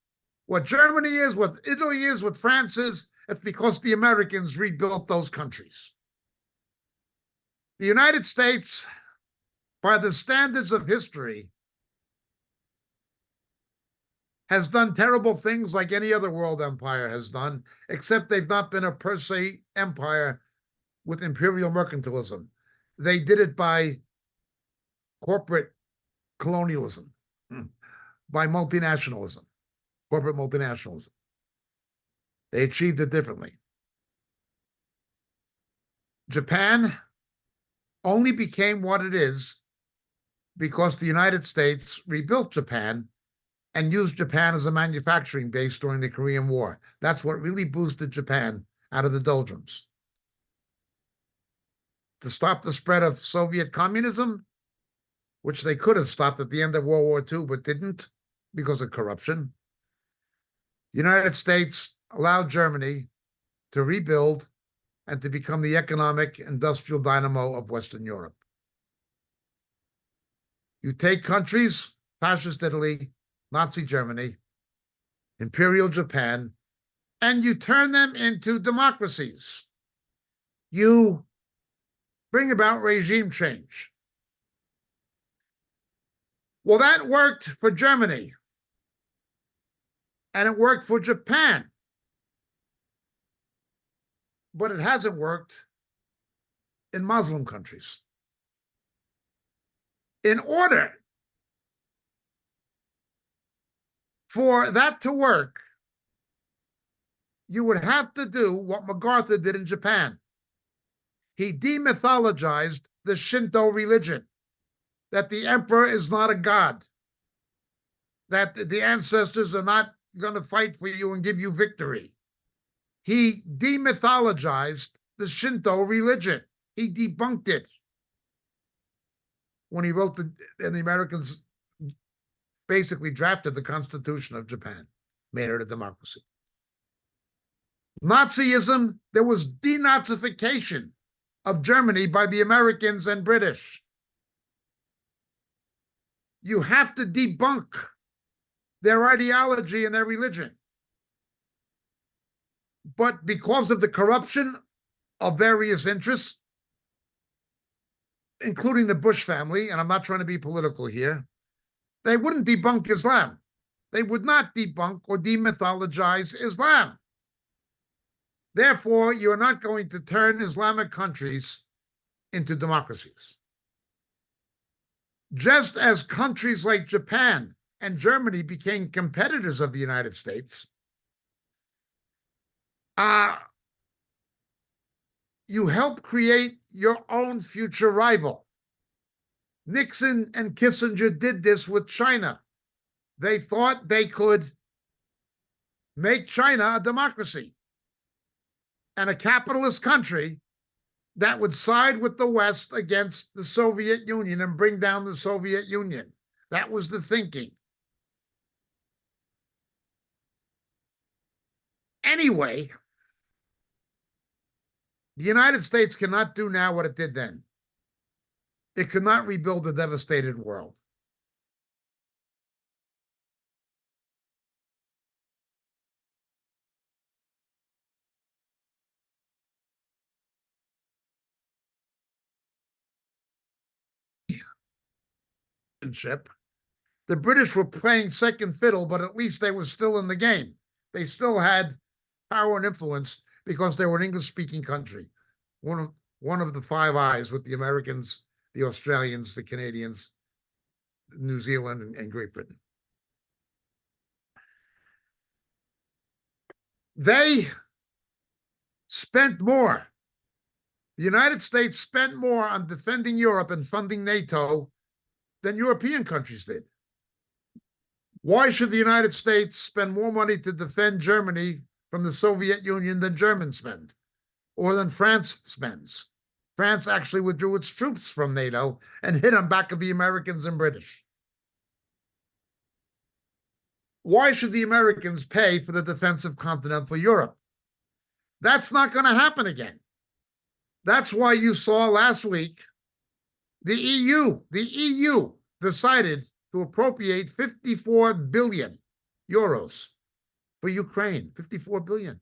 What Germany is, what Italy is, what France is, it's because the Americans rebuilt those countries. The United States, by the standards of history, has done terrible things like any other world empire has done, except they've not been a per se empire with imperial mercantilism. They did it by corporate colonialism, by multinationalism, corporate multinationalism. They achieved it differently. Japan only became what it is because the United States rebuilt Japan and used Japan as a manufacturing base during the Korean War. That's what really boosted Japan out of the doldrums. To stop the spread of Soviet communism, which they could have stopped at the end of World War II, but didn't because of corruption, the United States allowed Germany to rebuild and to become the economic industrial dynamo of Western Europe. You take countries, fascist Italy, Nazi Germany, Imperial Japan, and you turn them into democracies. You bring about regime change. Well, that worked for Germany, and it worked for Japan, but it hasn't worked in Muslim countries. In order for that to work, you would have to do what MacArthur did in Japan. He demythologized the Shinto religion. that the emperor is not a god, that the ancestors are not going to fight for you and give you victory. He demythologized the Shinto religion. He debunked it when he wrote and the Americans basically drafted the Constitution of Japan, made it a democracy. Nazism, there was denazification of Germany by the Americans and British. You have to debunk their ideology and their religion. But because of the corruption of various interests, including the Bush family, and I'm not trying to be political here, they wouldn't debunk Islam. They would not debunk or demythologize Islam. Therefore, you're not going to turn Islamic countries into democracies. Just as countries like Japan and Germany became competitors of the United States, you help create your own future rival. Nixon and Kissinger did this with China. They thought they could make China a democracy and a capitalist country that would side with the West against the Soviet Union and bring down the Soviet Union. That was the thinking. Anyway, the United States cannot do now what it did then. It could not rebuild a devastated world. The British were playing second fiddle, but at least they were still in the game. They still had power and influence because they were an English-speaking country. One of the Five Eyes with the Americans, the Australians, the Canadians, New Zealand, and Great Britain. They spent more. The United States spent more on defending Europe and funding NATO than European countries did. Why should the United States spend more money to defend Germany from the Soviet Union than Germans spend, or than France spends? France actually withdrew its troops from NATO and hid on back of the Americans and British. Why should the Americans pay for the defense of continental Europe? That's not going to happen again. That's why you saw last week the EU decided to appropriate 54 billion euros for Ukraine, 54 billion.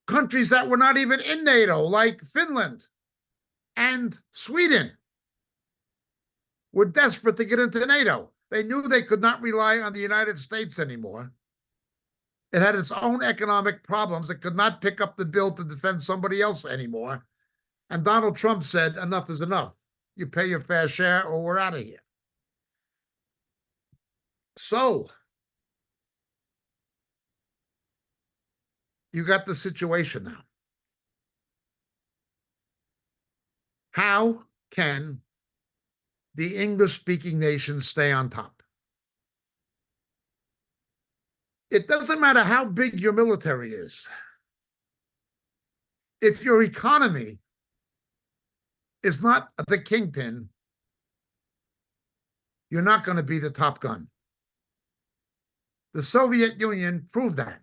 Countries that were not even in NATO, like Finland and Sweden, were desperate to get into NATO. They knew they could not rely on the United States anymore. It had its own economic problems. It could not pick up the bill to defend somebody else anymore. And Donald Trump said, enough is enough. You pay your fair share or we're out of here. So, you got the situation now. How can the English-speaking nations stay on top? It doesn't matter how big your military is. If your economy is not the kingpin, you're not going to be the top gun. The Soviet Union proved that.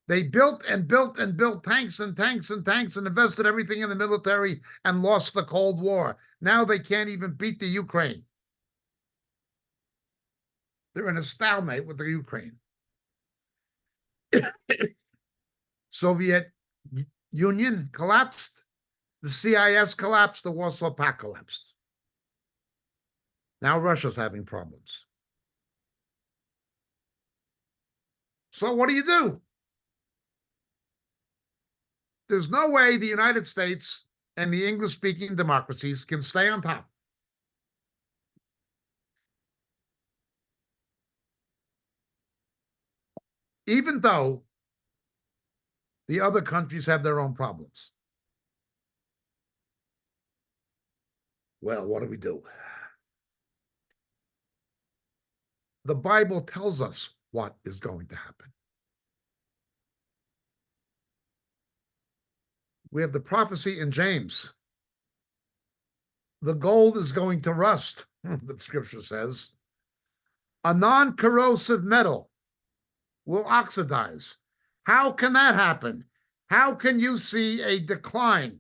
They built and built and built tanks and tanks and tanks and invested everything in the military and lost the Cold War. Now they can't even beat the Ukraine. They're in a stalemate with the Ukraine. Soviet Union collapsed. The CIS collapsed. The Warsaw Pact collapsed. Now Russia's having problems. So what do? There's no way the United States and the English-speaking democracies can stay on top. Even though the other countries have their own problems. Well, what do? The Bible tells us what is going to happen. We have the prophecy in James. The gold is going to rust, the scripture says. A non-corrosive metal will oxidize. How can that happen? How can you see a decline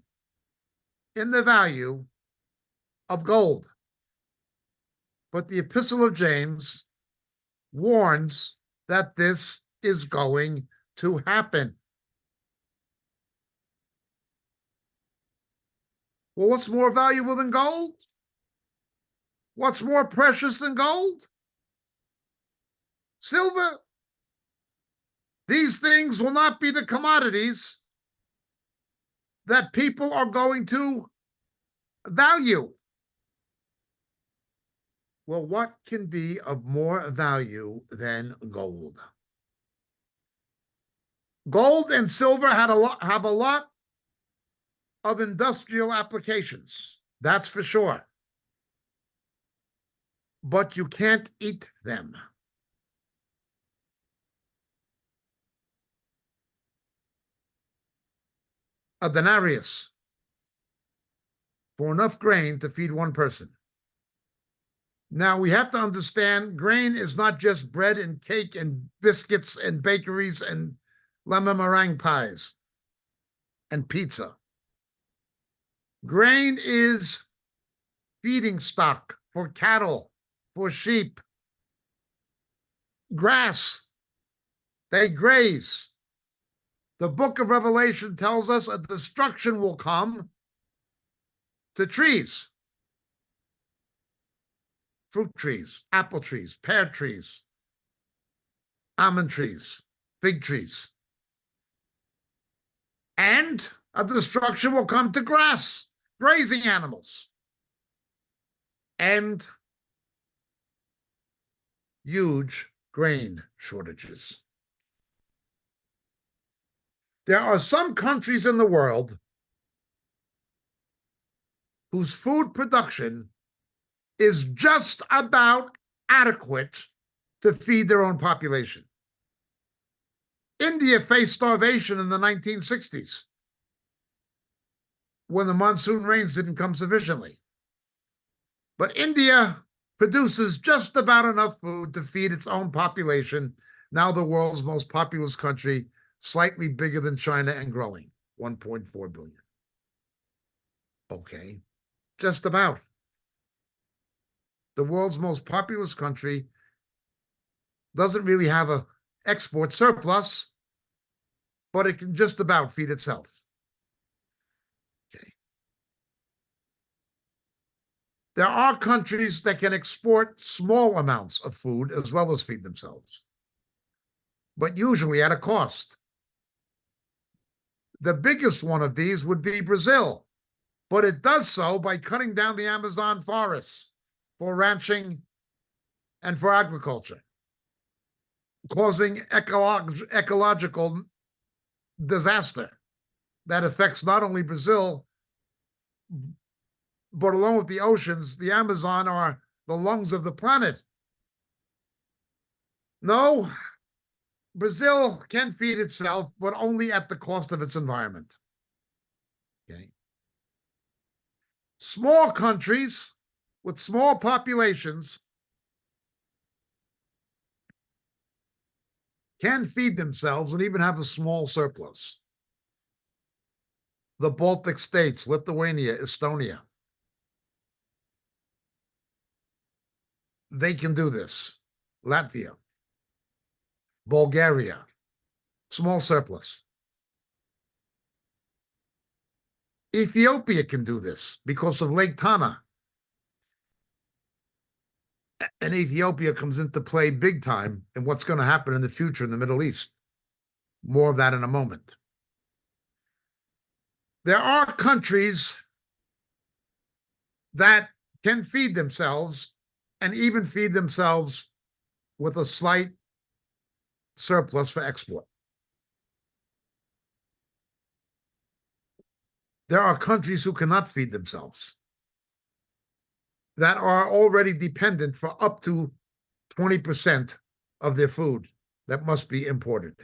in the value of gold? But the Epistle of James warns that this is going to happen. Well, what's more valuable than gold? What's more precious than gold? Silver. These things will not be the commodities that people are going to value. Well, what can be of more value than gold? Gold and silver have a lot of industrial applications, that's for sure. But you can't eat them. A denarius for enough grain to feed one person. Now, we have to understand grain is not just bread and cake and biscuits and bakeries and lemon meringue pies and pizza. Grain is feeding stock for cattle, for sheep, grass. They graze. The book of Revelation tells us a destruction will come to trees. Fruit trees, apple trees, pear trees, almond trees, fig trees. And a destruction will come to grass, grazing animals. And huge grain shortages. There are some countries in the world whose food production is just about adequate to feed their own population. India faced starvation in the 1960s when the monsoon rains didn't come sufficiently. But India produces just about enough food to feed its own population, now the world's most populous country, slightly bigger than China and growing, 1.4 billion. Okay, just about. The world's most populous country doesn't really have an export surplus, but it can just about feed itself. Okay. There are countries that can export small amounts of food as well as feed themselves, but usually at a cost. The biggest one of these would be Brazil, but it does so by cutting down the Amazon forests for ranching and for agriculture, causing ecological disaster that affects not only Brazil, but along with the oceans, the Amazon are the lungs of the planet. No, Brazil can feed itself, but only at the cost of its environment. Okay. Small countries with small populations can feed themselves and even have a small surplus. The Baltic states, Lithuania, Estonia, they can do this. Latvia, Bulgaria, small surplus. Ethiopia can do this because of Lake Tana. And Ethiopia comes into play big time in what's going to happen in the future in the Middle East. More of that in a moment. There are countries that can feed themselves and even feed themselves with a slight surplus for export. There are countries who cannot feed themselves. that are already dependent for up to 20% of their food that must be imported.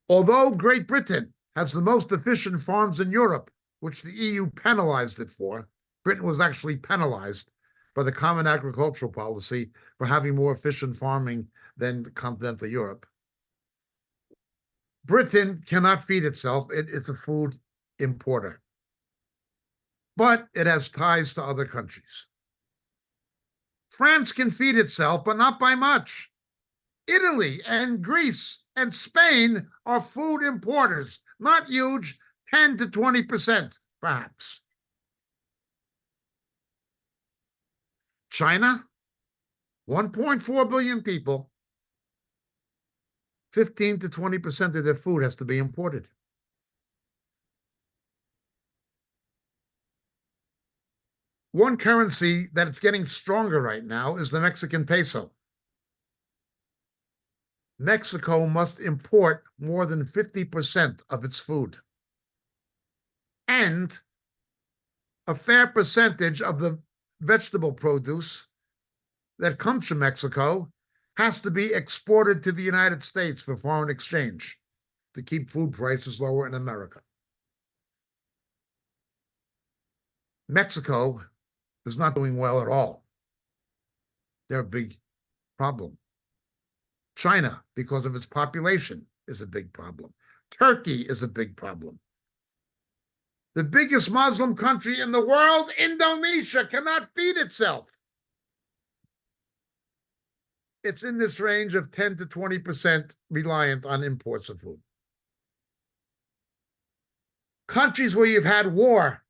Although Great Britain has the most efficient farms in Europe, which the EU penalized it for, Britain was actually penalized by the Common Agricultural Policy for having more efficient farming than continental Europe. Britain cannot feed itself. It's a food importer. But it has ties to other countries. France can feed itself, but not by much. Italy and Greece and Spain are food importers, not huge, 10 to 20%, perhaps. China, 1.4 billion people, 15 to 20% of their food has to be imported. One currency that it's getting stronger right now is the Mexican peso. Mexico must import more than 50% of its food. And a fair percentage of the vegetable produce that comes from Mexico has to be exported to the United States for foreign exchange to keep food prices lower in America. Mexico is not doing well at all. They're a big problem. China, because of its population, is a big problem. Turkey is a big problem. The biggest Muslim country in the world, Indonesia, cannot feed itself. It's in this range of 10 to 20% reliant on imports of food. Countries where you've had war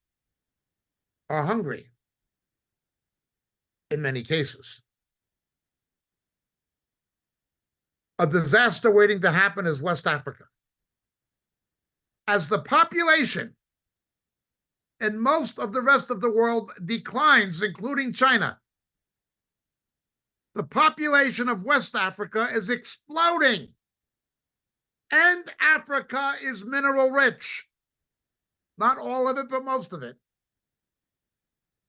are hungry in many cases. A disaster waiting to happen is West Africa. As the population in most of the rest of the world declines, including China, the population of West Africa is exploding. And Africa is mineral rich. Not all of it, but most of it.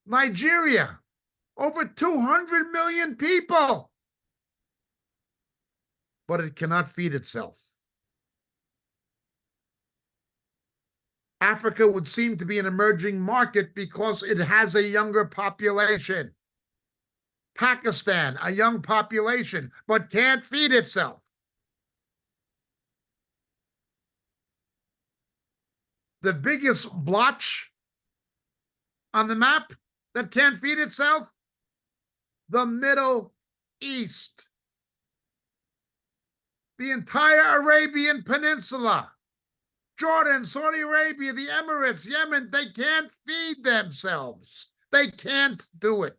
Nigeria, over 200 million people. But it cannot feed itself. Africa would seem to be an emerging market because it has a younger population. Pakistan, a young population, but can't feed itself. The biggest blotch on the map that can't feed itself? The Middle East. The entire Arabian Peninsula, Jordan, Saudi Arabia, the Emirates, Yemen, they can't feed themselves. They can't do it.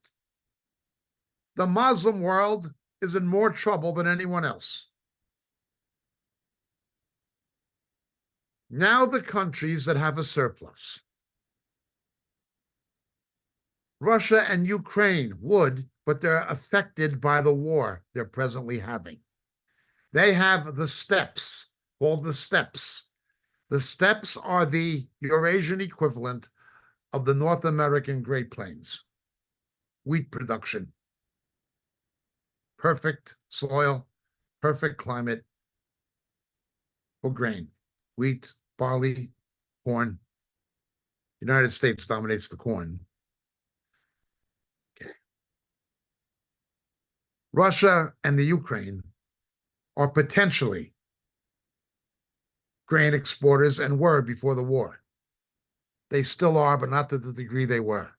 The Muslim world is in more trouble than anyone else. Now the countries that have a surplus. Russia and Ukraine would, but they're affected by the war they're presently having. They have the steppes, called the steppes. The steppes are the Eurasian equivalent of the North American Great Plains. Wheat production. Perfect soil, perfect climate for grain. Wheat, barley, corn. The United States dominates the corn. Okay. Russia and the Ukraine are potentially grain exporters and were before the war. They still are, but not to the degree they were.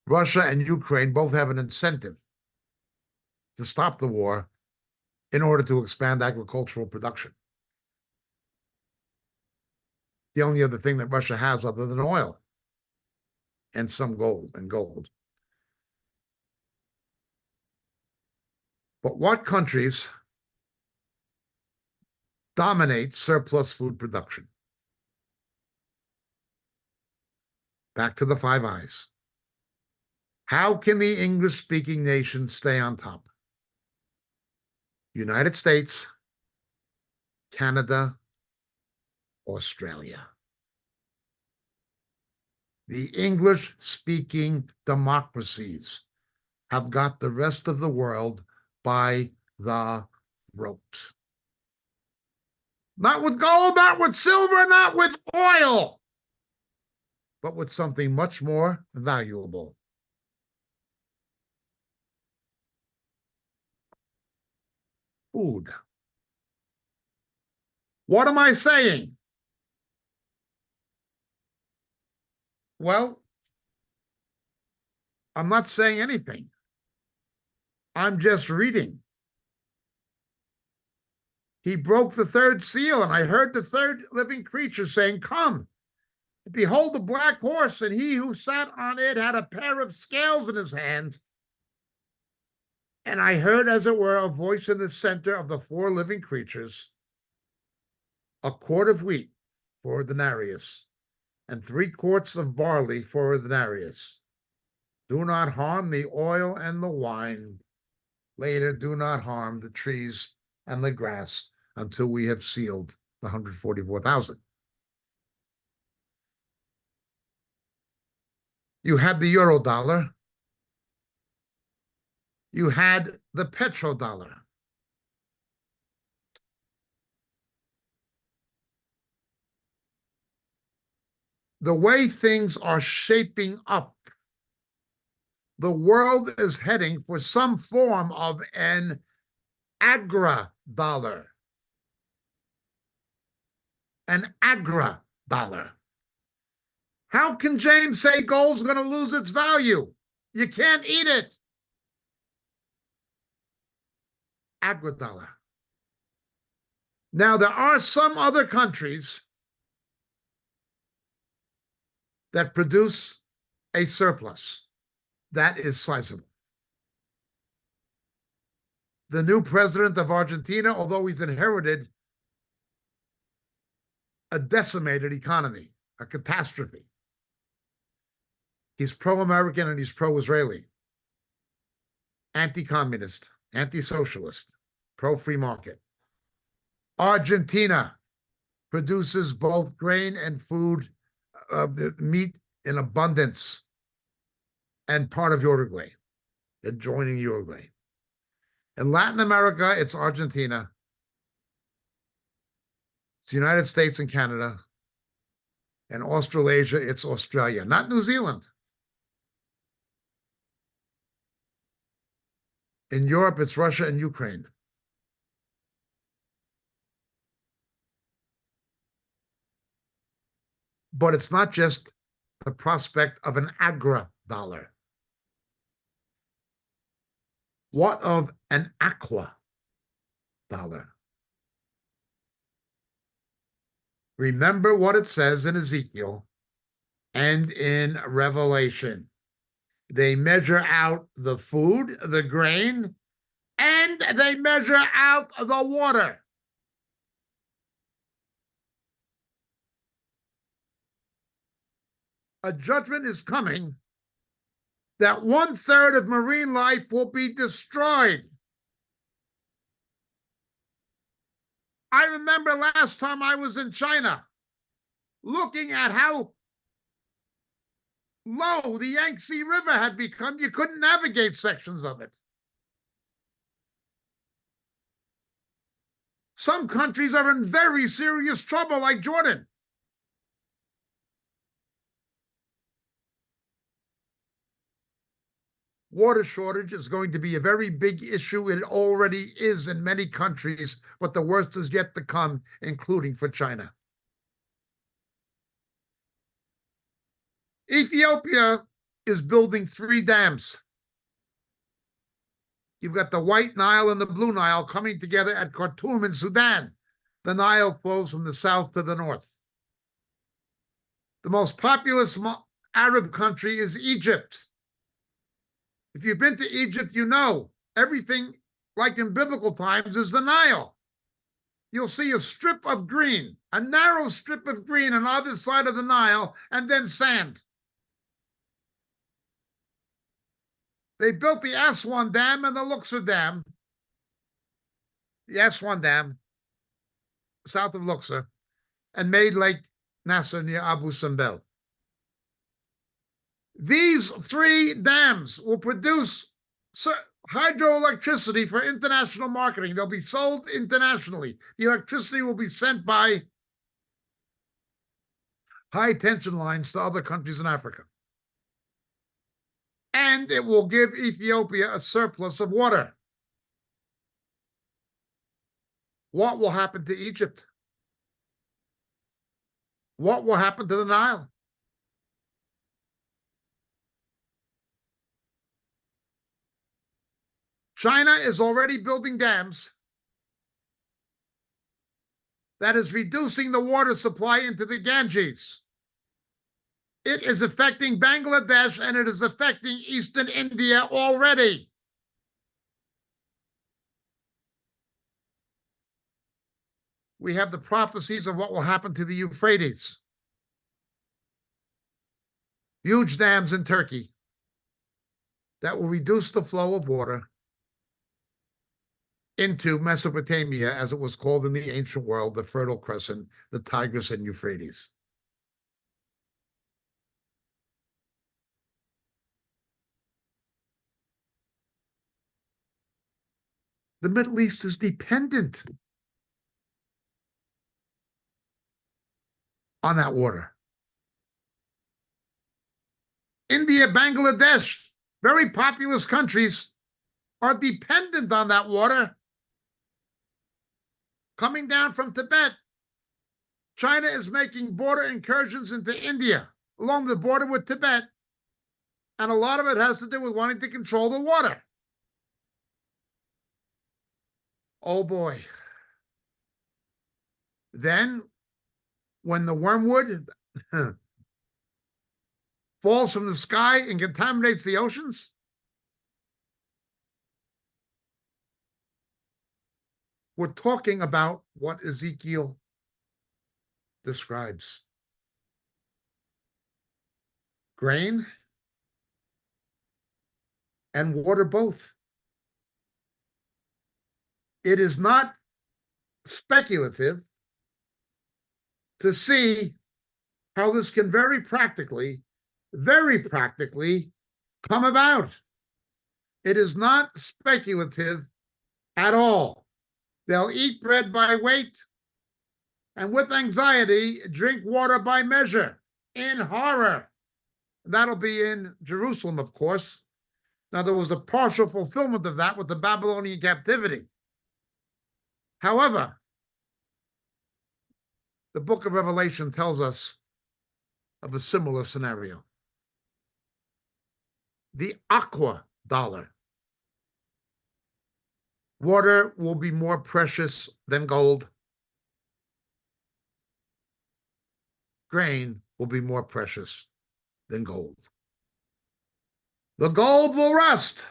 Russia and Ukraine both have an incentive to stop the war in order to expand agricultural production. The only other thing that Russia has other than oil and some gold. But what countries dominate surplus food production? Back to the Five Eyes. How can the English-speaking nations stay on top? United States, Canada, Australia. The English-speaking democracies have got the rest of the world by the throat. Not with gold, not with silver, not with oil, but with something much more valuable. Food. What am I saying? Well, I'm not saying anything. I'm just reading. He broke the third seal, and I heard the third living creature saying, "Come, behold the black horse, and he who sat on it had a pair of scales in his hand." And I heard, as it were, a voice in the center of the four living creatures, a quart of wheat for a denarius, and 3 quarts of barley for a denarius. Do not harm the oil and the wine. Later, do not harm the trees and the grass until we have sealed the 144,000. You had the euro dollar. You had the petrodollar. The way things are shaping up, the world is heading for some form of an agra-dollar. An agra-dollar. How can James say gold's going to lose its value? You can't eat it. Agra-dollar. Now, there are some other countries that produce a surplus that is sizable. The new president of Argentina, although he's inherited a decimated economy, a catastrophe, he's pro-American and he's pro-Israeli, anti-communist, anti-socialist, pro-free market. Argentina produces both grain and food, meat in abundance, and part of Uruguay, adjoining Uruguay. In Latin America, it's Argentina. It's the United States and Canada. And Australasia, it's Australia, not New Zealand. In Europe, it's Russia and Ukraine. But it's not just the prospect of an agra-dollar. What of an aqua-dollar? Remember what it says in Ezekiel and in Revelation. They measure out the food, the grain, and they measure out the water. A judgment is coming that 1/3 of marine life will be destroyed. I remember last time I was in China, looking at how low the Yangtze River had become. You couldn't navigate sections of it. Some countries are in very serious trouble, like Jordan. Water shortage is going to be a very big issue. It already is in many countries, but the worst is yet to come, including for China. Ethiopia is building 3 dams. You've got the White Nile and the Blue Nile coming together at Khartoum in Sudan. The Nile flows from the south to the north. The most populous Arab country is Egypt. If you've been to Egypt, you know everything, like in biblical times, is the Nile. You'll see a strip of green, a narrow strip of green on either side of the Nile, and then sand. They built the Aswan Dam and the Luxor Dam. The Aswan Dam, south of Luxor, and made Lake Nasser near Abu Simbel. These 3 dams will produce hydroelectricity for international marketing. They'll be sold internationally. The electricity will be sent by high tension lines to other countries in Africa. And it will give Ethiopia a surplus of water. What will happen to Egypt? What will happen to the Nile? China is already building dams that is reducing the water supply into the Ganges. It is affecting Bangladesh and it is affecting Eastern India already. We have the prophecies of what will happen to the Euphrates. Huge dams in Turkey that will reduce the flow of water into Mesopotamia, as it was called in the ancient world, the Fertile Crescent, the Tigris and Euphrates. The Middle East is dependent on that water. India, Bangladesh, very populous countries, are dependent on that water coming down from Tibet. China is making border incursions into India along the border with Tibet, and a lot of it has to do with wanting to control the water. Oh boy. Then, when the wormwood falls from the sky and contaminates the oceans, we're talking about what Ezekiel describes. Grain and water both. It is not speculative to see how this can very practically come about. It is not speculative at all. They'll eat bread by weight and with anxiety drink water by measure in horror. That'll be in Jerusalem, of course. Now, there was a partial fulfillment of that with the Babylonian captivity. However, the book of Revelation tells us of a similar scenario. The agra-dollar. Water will be more precious than gold. Grain will be more precious than gold. The gold will rust.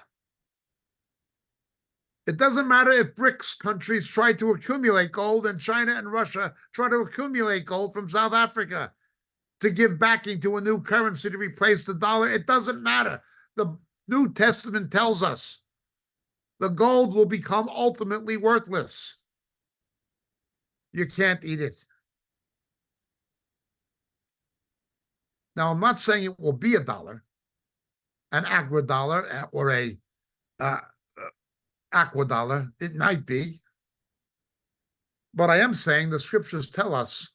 It doesn't matter if BRICS countries try to accumulate gold and China and Russia try to accumulate gold from South Africa to give backing to a new currency to replace the dollar. It doesn't matter. The New Testament tells us the gold will become ultimately worthless. You can't eat it. Now, I'm not saying it will be a dollar, an agra-dollar or a aqua-dollar. It might be. But I am saying the scriptures tell us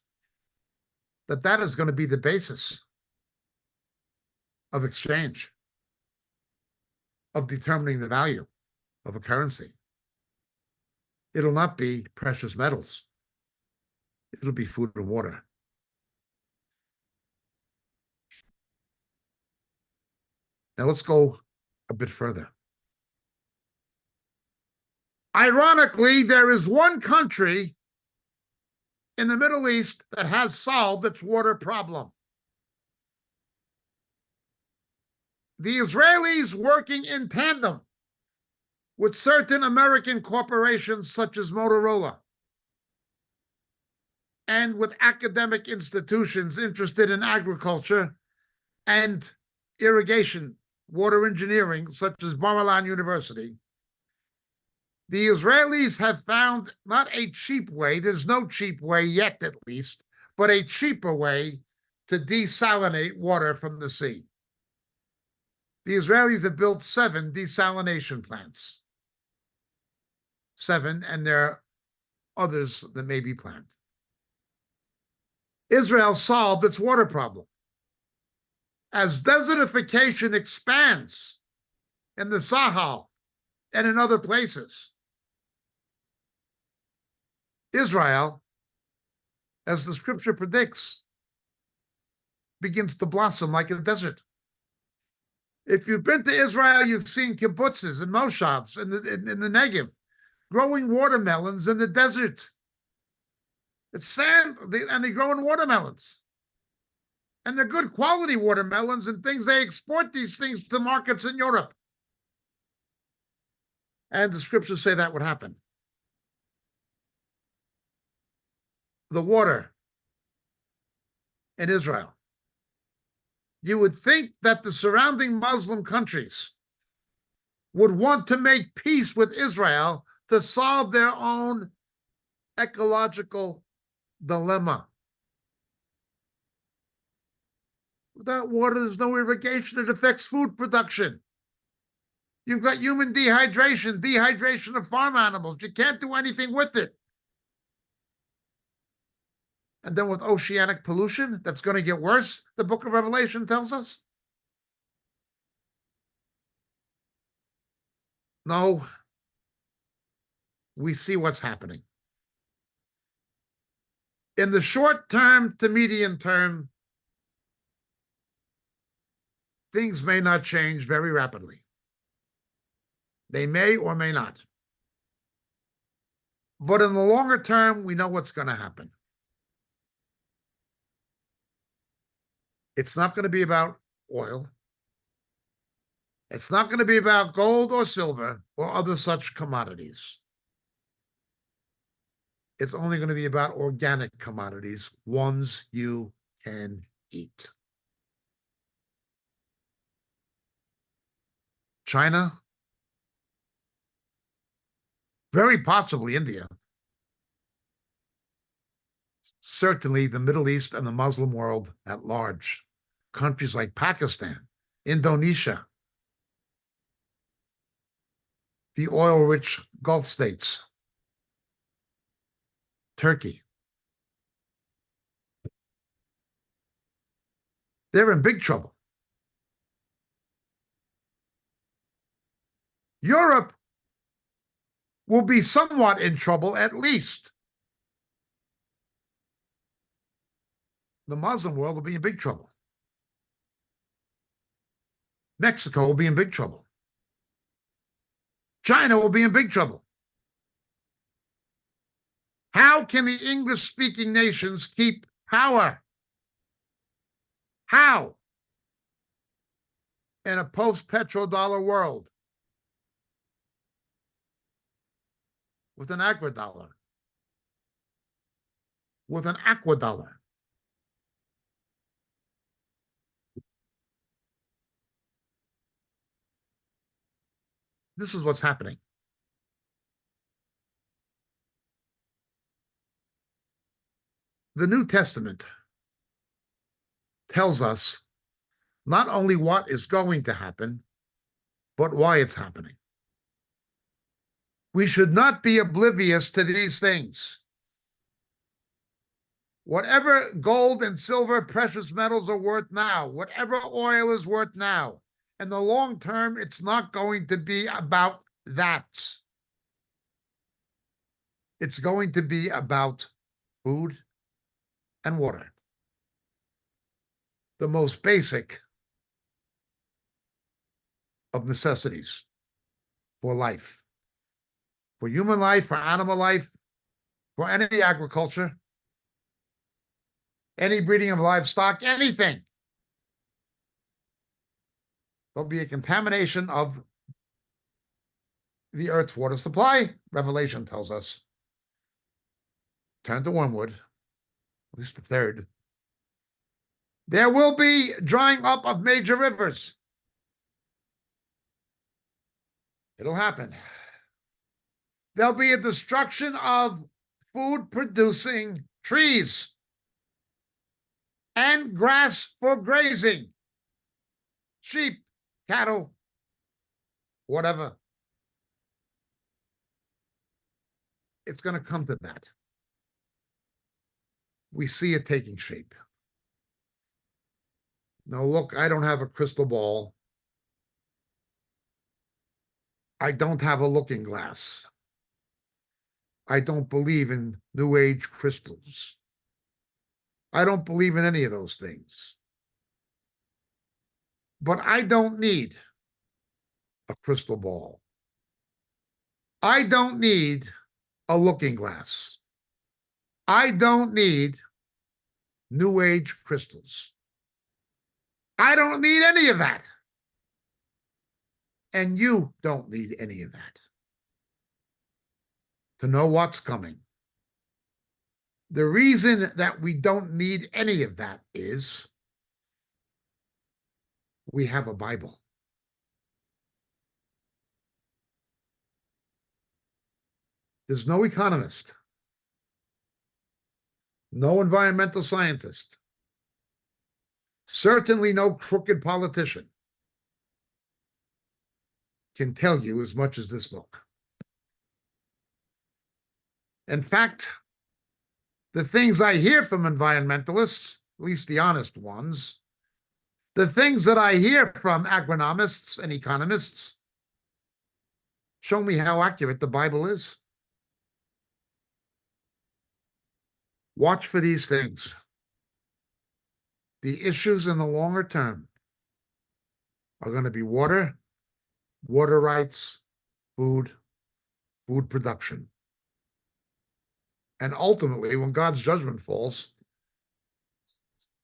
that that is going to be the basis of exchange, of determining the value of a currency. It'll not be precious metals. It'll be food and water. Now let's go a bit further. Ironically, there is one country in the Middle East that has solved its water problem. The Israelis, working in tandem with certain American corporations such as Motorola and with academic institutions interested in agriculture and irrigation, water engineering, such as Bar-Ilan University, the Israelis have found not a cheap way, there's no cheap way yet at least, but a cheaper way to desalinate water from the sea. The Israelis have built 7 desalination plants. 7, and there are others that may be planned. Israel solved its water problem. As desertification expands in the Sahel and in other places, Israel, as the scripture predicts, begins to blossom like a desert. If you've been to Israel, you've seen kibbutzes and moshavs in the Negev, growing watermelons in the desert. It's sand, and they grow in watermelons. And they're good quality watermelons and things. They export these things to markets in Europe. And the scriptures say that would happen. The water in Israel. You would think that the surrounding Muslim countries would want to make peace with Israel to solve their own ecological dilemma. Without water, there's no irrigation. It affects food production. You've got human dehydration of farm animals. You can't do anything with it. And then with oceanic pollution, that's going to get worse, the book of Revelation tells us. No, we see what's happening. In the short term to medium term, things may not change very rapidly. They may or may not. But in the longer term, we know what's going to happen. It's not going to be about oil. It's not going to be about gold or silver or other such commodities. It's only going to be about organic commodities, ones you can eat. China, very possibly India, certainly the Middle East and the Muslim world at large, countries like Pakistan, Indonesia, the oil-rich Gulf states, Turkey. They're in big trouble. Europe will be somewhat in trouble, at least. The Muslim world will be in big trouble. Mexico will be in big trouble. China will be in big trouble. How can the English-speaking nations keep power? How? In a post-petrodollar world. With an agra-dollar. With an aqua-dollar. This is what's happening. The New Testament tells us not only what is going to happen, but why it's happening. We should not be oblivious to these things. Whatever gold and silver, precious metals are worth now, whatever oil is worth now, in the long term, it's not going to be about that. It's going to be about food and water. The most basic of necessities for life. For human life, for animal life, for any agriculture, any breeding of livestock, anything. There'll be a contamination of the earth's water supply. Revelation tells us. Turn to wormwood, at least the third. There will be drying up of major rivers. It'll happen. There'll be a destruction of food-producing trees and grass for grazing. Sheep, cattle, whatever. It's going to come to that. We see it taking shape. Now, look, I don't have a crystal ball. I don't have a looking glass. I don't believe in New Age crystals. I don't believe in any of those things. But I don't need a crystal ball. I don't need a looking glass. I don't need New Age crystals. I don't need any of that. And you don't need any of that to know what's coming. The reason that we don't need any of that is we have a Bible. There's no economist, no environmental scientist, certainly no crooked politician can tell you as much as this book. In fact, the things I hear from environmentalists, at least the honest ones, the things that I hear from agronomists and economists show me how accurate the Bible is. Watch for these things. The issues in the longer term are going to be water, water rights, food production. And ultimately, when God's judgment falls,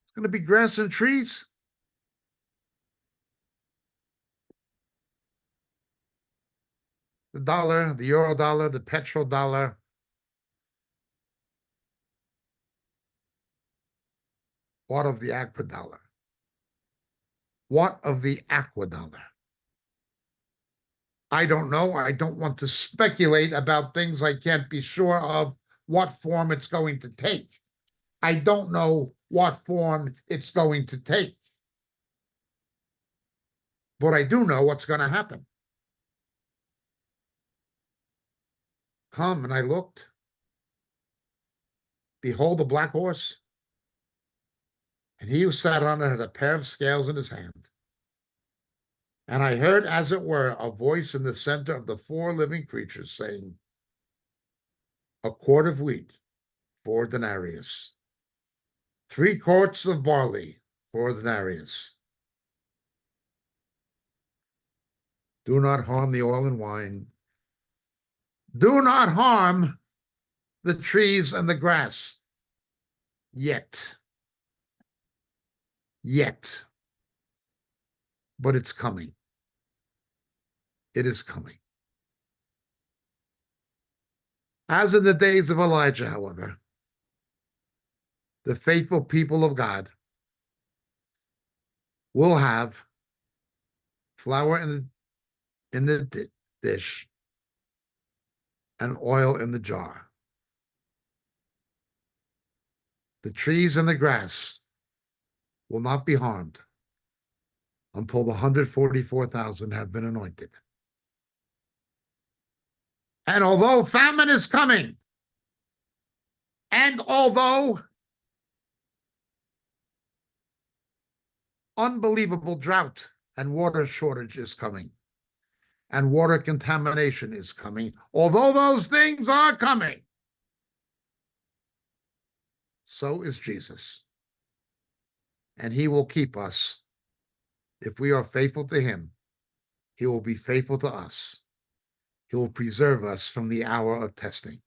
it's going to be grass and trees. The dollar, the euro dollar, the petrodollar. What of the agra-dollar? What of the aqua-dollar? I don't know. I don't want to speculate about things I can't be sure of what form it's going to take. I don't know what form it's going to take. But I do know what's going to happen. Come, and I looked. Behold, a black horse. And he who sat on it had a pair of scales in his hand. And I heard, as it were, a voice in the center of the four living creatures saying, a quart of wheat, 4 denarius. 3 quarts of barley, 4 denarius. Do not harm the oil and wine. Do not harm the trees and the grass. Yet. But it's coming. It is coming. As in the days of Elijah, however, the faithful people of God will have flour in the dish and oil in the jar. The trees and the grass will not be harmed until the 144,000 have been anointed. And although famine is coming, and although unbelievable drought and water shortage is coming, and water contamination is coming, although those things are coming, so is Jesus. And he will keep us. If we are faithful to him, he will be faithful to us. He will preserve us from the hour of testing.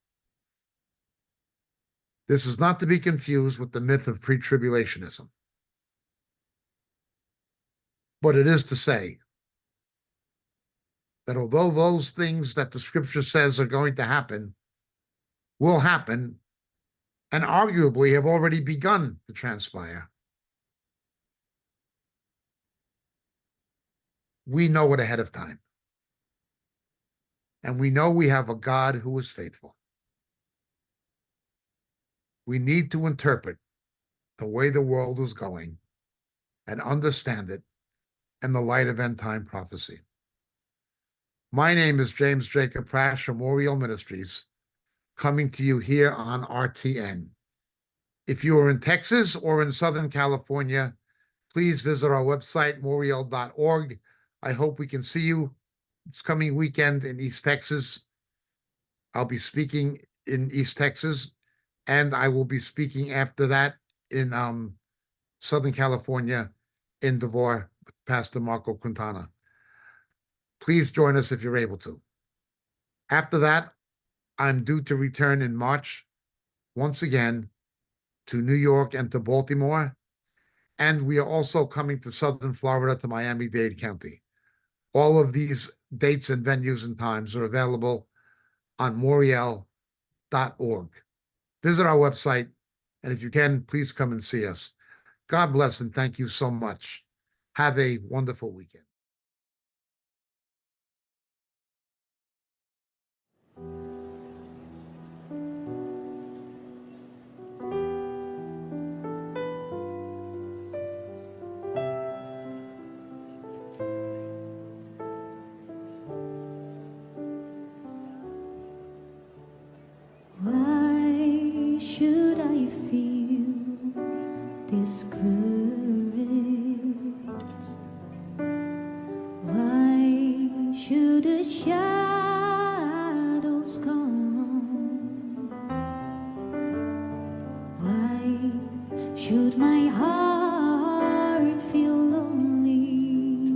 This is not to be confused with the myth of pre-tribulationism. But it is to say that although those things that the scripture says are going to happen will happen, and arguably have already begun to transpire, we know it ahead of time. And we know we have a God who is faithful. We need to interpret the way the world is going and understand it and the light of end-time prophecy. My name is James Jacob Prasch from Imperial Ministries, coming to you here on RTN. If you are in Texas or in Southern California, please visit our website, moriel.org. I hope we can see you this coming weekend in East Texas. I'll be speaking in East Texas, and I will be speaking after that in Southern California in Devore with Pastor Marco Quintana. Please join us if you're able to. After that, I'm due to return in March once again to New York and to Baltimore, and we are also coming to Southern Florida to Miami-Dade County. All of these dates and venues and times are available on moriel.org. Visit our website, and if you can, please come and see us. God bless and thank you so much. Have a wonderful weekend. Why should I feel discouraged? Why should the shadows come? Why should my heart feel lonely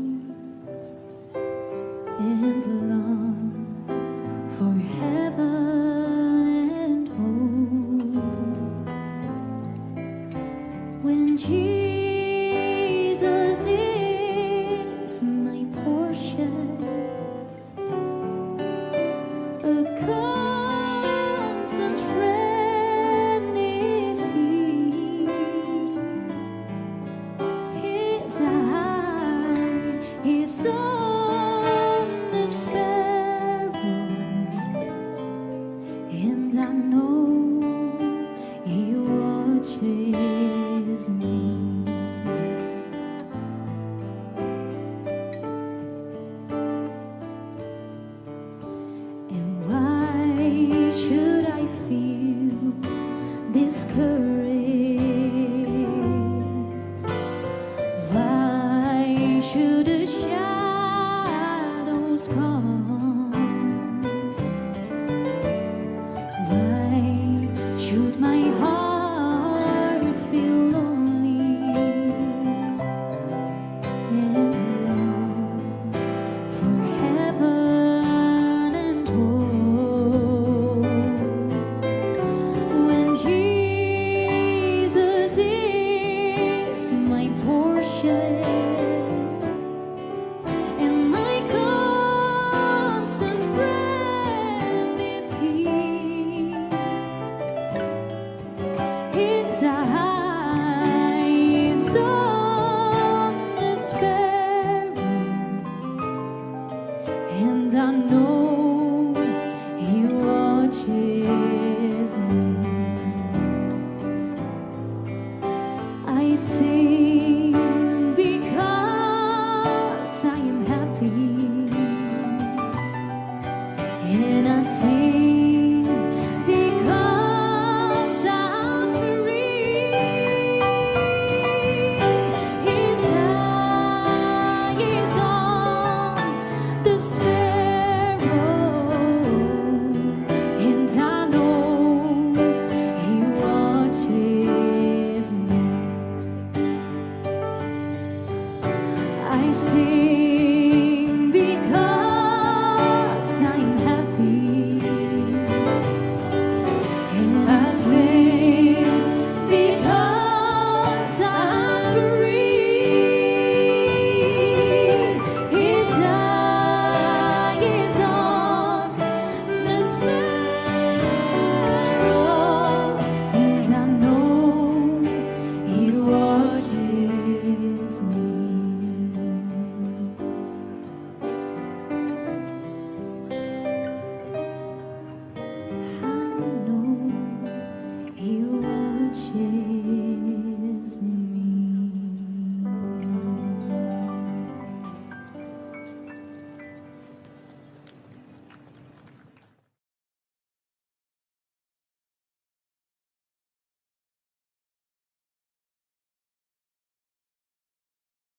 and long for heaven? When Jesus is my portion, a constant friend is He. His eye is on the sparrow, and I know He watches me. And why should I feel discouraged? Why should the shadows come? Why should my heart feel lonely and long for heaven and home? When Jesus is my portion and my constant friend is He. His eye is on the sparrow, and I know He watches me. I sing because I am happy, and I sing